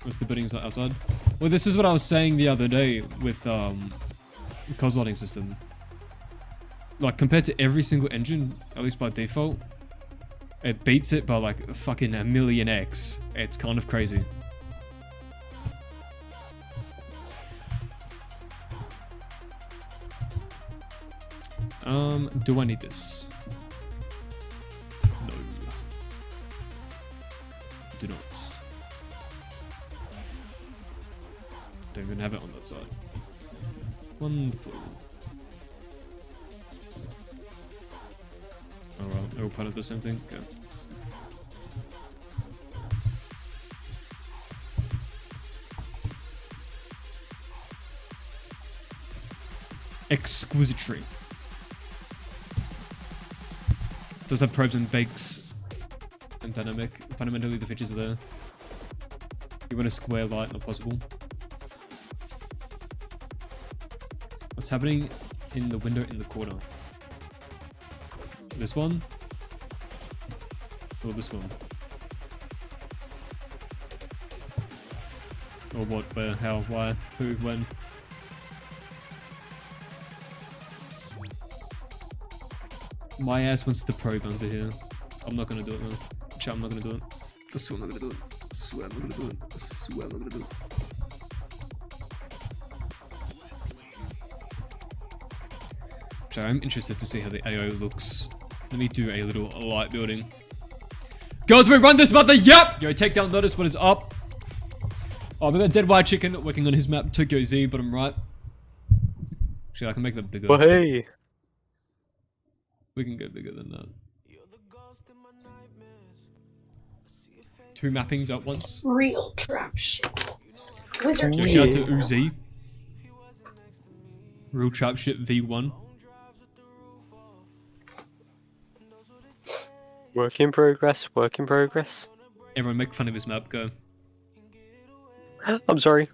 S1: What's the buildings outside? Well, this is what I was saying the other day with COS lighting system. Like, compared to every single engine, at least by default, it beats it by like fucking a million X. It's kind of crazy. Do I need this? No. Do not. Don't even have it on that side. Wonderful. Alright, they're all part of the same thing? Okay. Exquisitry. Does have probes and bakes and dynamic. Fundamentally, the features are there. You want a square light, not possible. What's happening in the window in the corner? This one? Or this one? Or what, where, how, why, who, when? My ass wants to probe under here. I'm not gonna do it though. Chat, I'm not gonna do it. I swear I'm not gonna do it. I swear I'm not gonna do it. I swear I'm not gonna do it. Chat, I'm interested to see how the AO looks. Let me do a little light building. Girls, we run this mother! Yep! Yo, take down notice what is up. Oh, we got Dead White Chicken working on his map, 𝐀𝐩𝐸𝐸, bottom right. Actually, I can make that bigger.
S2: Well, hey!
S1: We can go bigger than that. 2 mappings at once.
S3: Real trap shit. Wizard.
S1: Yo, shout out to 𝐬𝐸𝐸. Real trap shit V1.
S2: Work in progress, work in progress.
S1: Everyone make fun of his map, go.
S2: I'm sorry.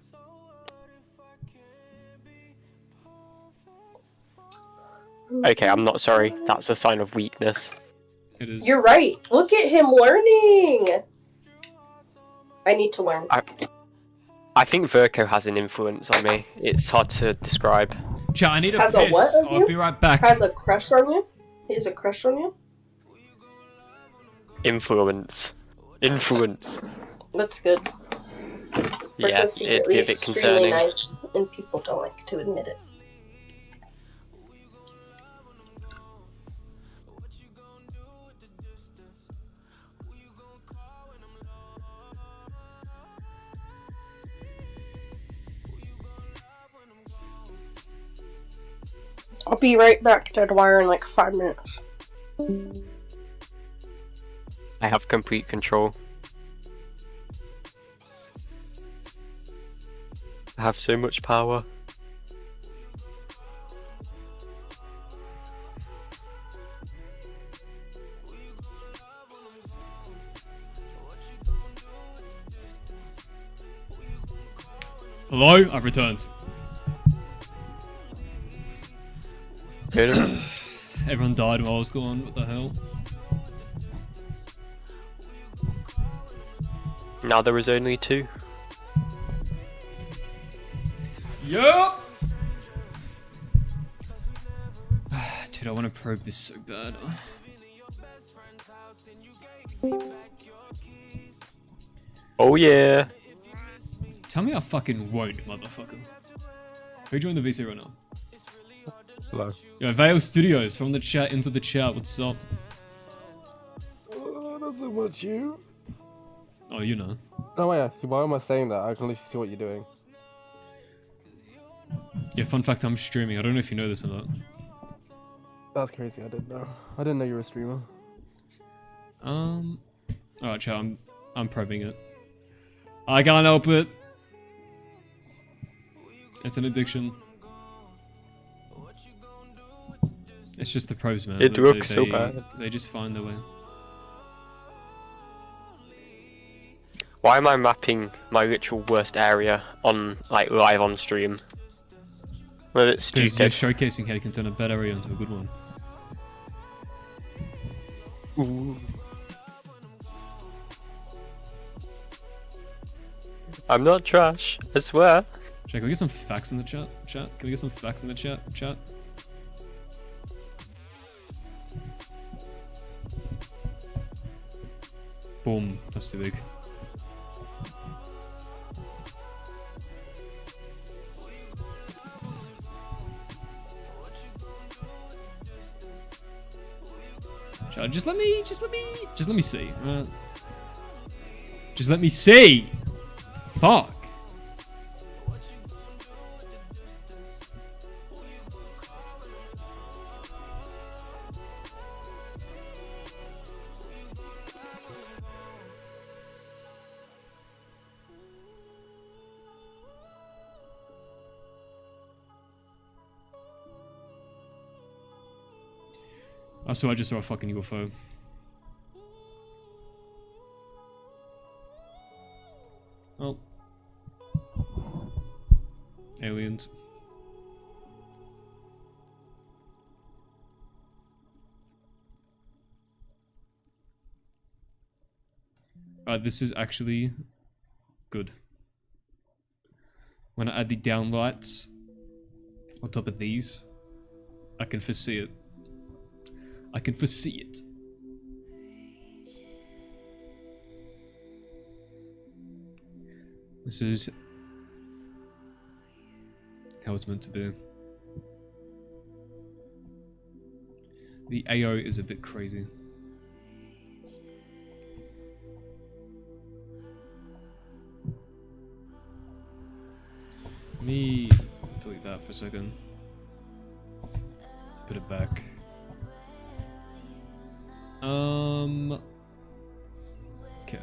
S2: Okay, I'm not sorry. That's a sign of weakness.
S1: It is.
S3: You're right. Look at him learning. I need to learn.
S2: I think Verko has an influence on me. It's hard to describe.
S1: Chat, I need a
S3: Has
S1: piss.
S3: a what of
S1: I'll
S3: you?
S1: be right back.
S3: Has a crush on you? He has a crush on you?
S2: Influence. Influence.
S3: That's good.
S2: Yeah,
S3: Verko's
S2: it'd
S3: secretly
S2: be a bit
S3: extremely
S2: concerning.
S3: nice, and people don't like to admit it. I'll be right back, Deadwire, in like 5 minutes.
S2: I have complete control. I have so much power.
S1: Hello? I've returned.
S2: Good.
S1: Everyone died while I was gone. What the hell?
S2: Now there is only 2.
S1: Yup! Dude, I want to probe this so bad.
S2: Oh yeah.
S1: Tell me I fucking won't, motherfucker. Who joined the VC right now?
S4: Hello.
S1: Yo, Vale Studios from the chat into the chat. What's up?
S4: Nothing much, you.
S1: Oh, you know.
S4: Oh yeah, why am I saying that? I can literally see what you're doing.
S1: Yeah, fun fact, I'm streaming. I don't know if you know this or not.
S4: That's crazy, I didn't know. I didn't know you were a streamer.
S1: Alright, chat, I'm probing it. I can't help it. It's an addiction. It's just the pros, man.
S2: It looks so bad.
S1: They just find their way.
S2: Why am I mapping my literal worst area on like live on stream? Well, it's
S1: Because you're
S2: stupid.
S1: showcasing how you can turn a bad area into a good one.
S2: Ooh. I'm not trash, I swear.
S1: Chat, can we get some facts in the chat? Chat? Can we get some facts in the chat? Chat? Boom. That's too big. Chat, just let me see. Just let me see. Fuck. I just saw a fucking UFO. Oh. Aliens. This is actually good. When I add the downlights on top of these, I can foresee it. I can foresee it. This is how it's meant to be. The AO is a bit crazy. Let me delete that for a second. Put it back. Okay.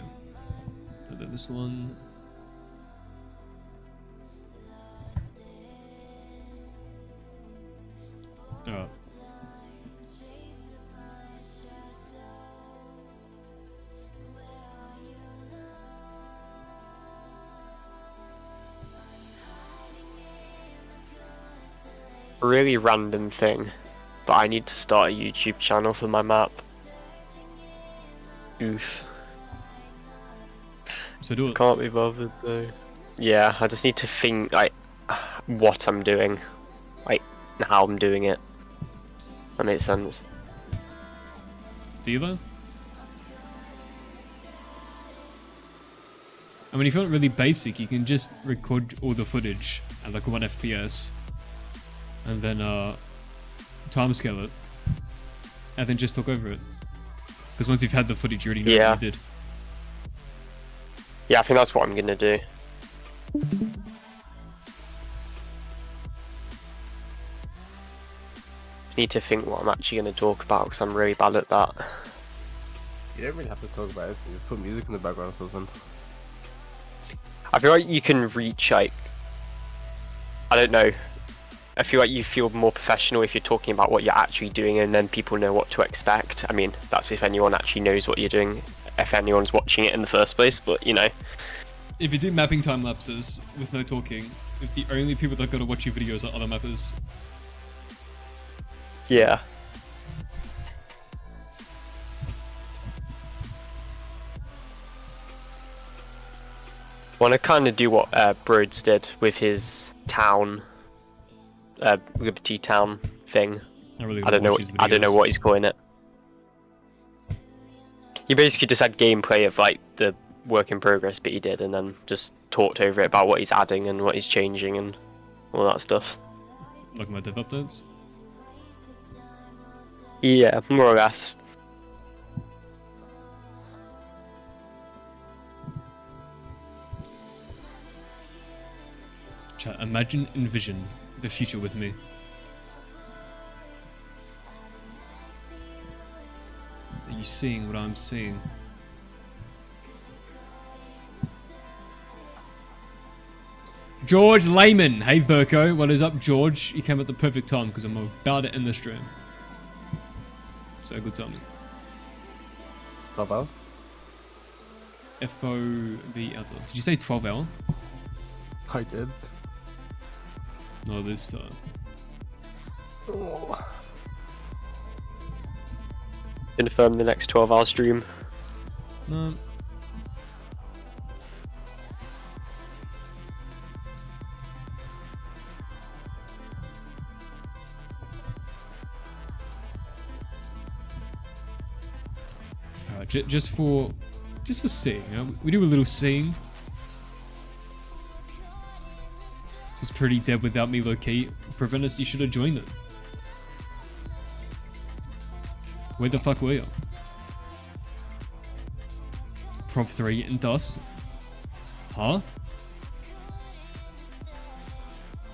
S1: And then this one. Oh.
S2: Really random thing, but I need to start a YouTube channel for my map. Oof.
S1: So do it.
S2: Can't be bothered though. Yeah, I just need to think like what I'm doing, like how I'm doing it. That makes sense.
S1: Do you though? I mean, if you want really basic, you can just record all the footage at like 1 FPS, and then timescale it, and then just talk over it. Because once you've had the footage, you already know what you did.
S2: Yeah, I think that's what I'm gonna do. need to think what I'm actually going to talk about because I'm really bad at that.
S4: You don't really have to talk about it. You just put music in the background or something.
S2: I feel like you can reach like, I don't know. I feel like you feel more professional if you're talking about what you're actually doing, and then people know what to expect. I mean, that's if anyone actually knows what you're doing, if anyone's watching it in the first place. But you know,
S1: if you do mapping time lapses with no talking, if the only people that are gonna watch your videos are other mappers.
S2: Yeah. Want to kind of do what Broads did with his town, Liberty Town thing.
S1: I
S2: don't know what he's calling it. He basically just had gameplay of like the work in progress bit he did, and then just talked over it about what he's adding and what he's changing and all that stuff.
S1: Like my dev updates?
S2: Yeah, more or less.
S1: Chat, imagine, envision the future with me. Are you seeing what I'm seeing? George Layman! Hey Berko, what is up George? You came at the perfect time because I'm about to end the stream. So good timing.
S4: Not bad.
S1: FOB outdoor. Did you say 12 hour?
S4: I did.
S1: No, this time.
S4: Oh.
S2: Confirm the next 12-hour stream.
S1: No. Alright, just for seeing, we do a little seeing. It's pretty dead without me low-key. Preventus, you should have joined it. Where the fuck were you? Prop 3 and DOS. Huh?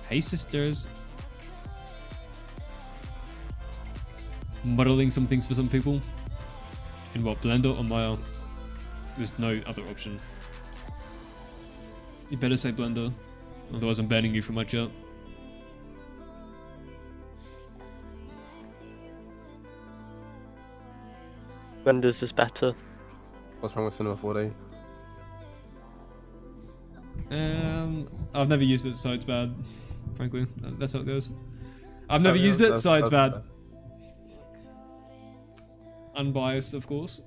S1: Hey sisters. Modeling some things for some people. In what, Blender or Maya? There's no other option. You better say Blender. Otherwise I'm banning you from my chat.
S2: Blender's is better.
S4: What's wrong with Cinema 4D?
S1: I've never used it, so it's bad. Frankly, that's how it goes. I've never used it, so it's bad. Unbiased, of course.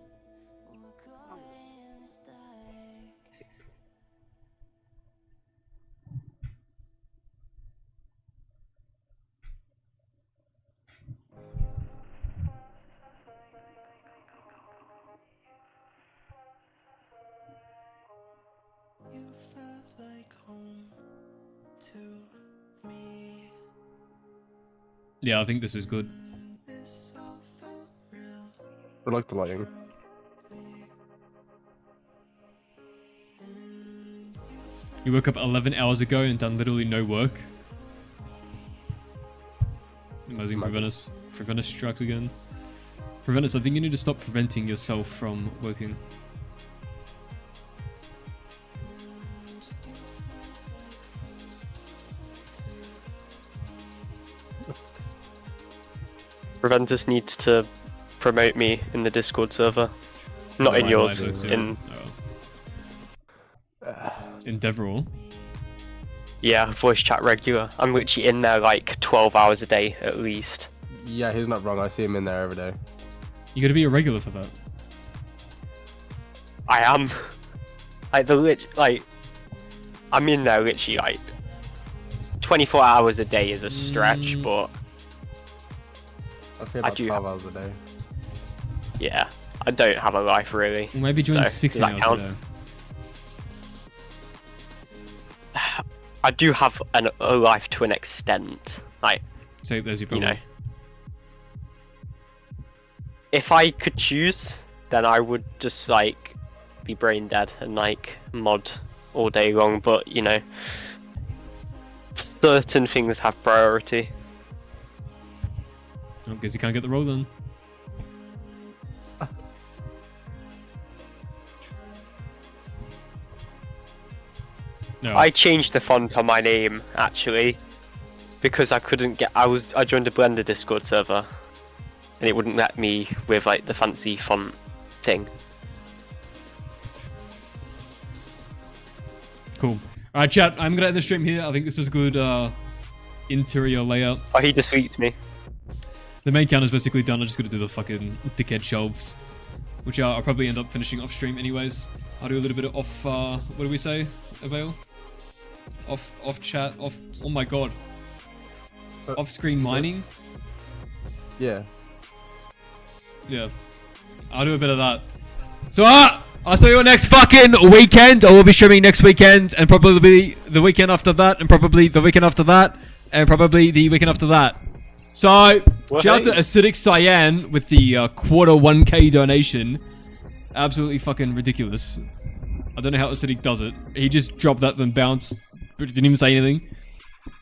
S1: Yeah, I think this is good.
S4: I like the lighting.
S1: You woke up 11 hours ago and done literally no work. Amazing. Preventus strikes again. Preventus, I think you need to stop preventing yourself from working.
S2: Preventus needs to promote me in the Discord server. Not in yours, in...
S1: In Deverall?
S2: Yeah, voice chat regular. I'm literally in there like 12 hours a day at least.
S4: Yeah, he's not wrong. I see him in there every day.
S1: You gotta be a regular for that.
S2: I am. I'm in there literally like 24 hours a day is a stretch, but
S4: I'd say about 12 hours a day.
S2: Yeah, I don't have a life really.
S1: Well, maybe join 16 hours a day.
S2: I do have a life to an extent. Like,
S1: so there's your problem.
S2: You know, if I could choose, then I would just like be brain dead and like mod all day long. But you know, certain things have priority.
S1: I guess you can't get the roll then. No.
S2: I changed the font on my name actually because I couldn't get. I joined a Blender Discord server, and it wouldn't let me with like the fancy font thing.
S1: Cool. Alright, chat, I'm gonna end the stream here. I think this is a good interior layout.
S2: Oh, he just sweeped me.
S1: The main counter's basically done. I'm just gonna do the fucking dickhead shelves, which I'll probably end up finishing off stream anyways. I'll do a little bit of off, what do we say, Avail? Off chat, off, oh my god. Off-screen mining?
S4: Yeah.
S1: Yeah. I'll do a bit of that. So, I'll see you next fucking weekend. I will be streaming next weekend, and probably the weekend after that, and probably the weekend after that, and probably the weekend after that. So, shout out to Acidic Cyan with the quarter 1k donation. Absolutely fucking ridiculous. I don't know how Acidic does it. He just dropped that then bounced, but didn't even say anything.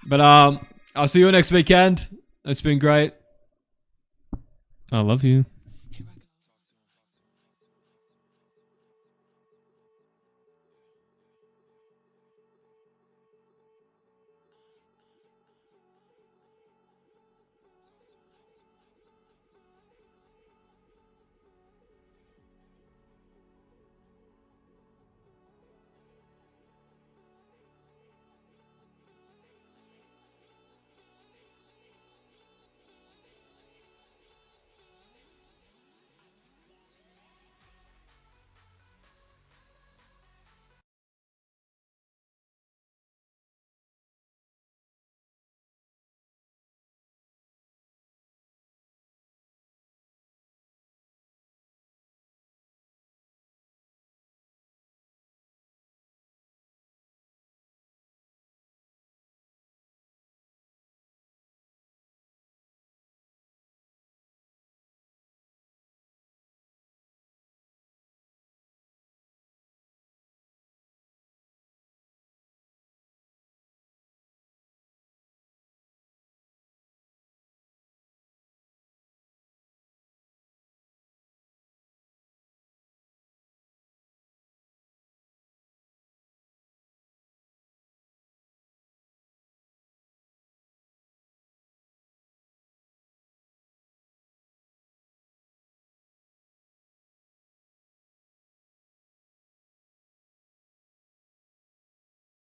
S1: But I'll see you next weekend. It's been great. I love you.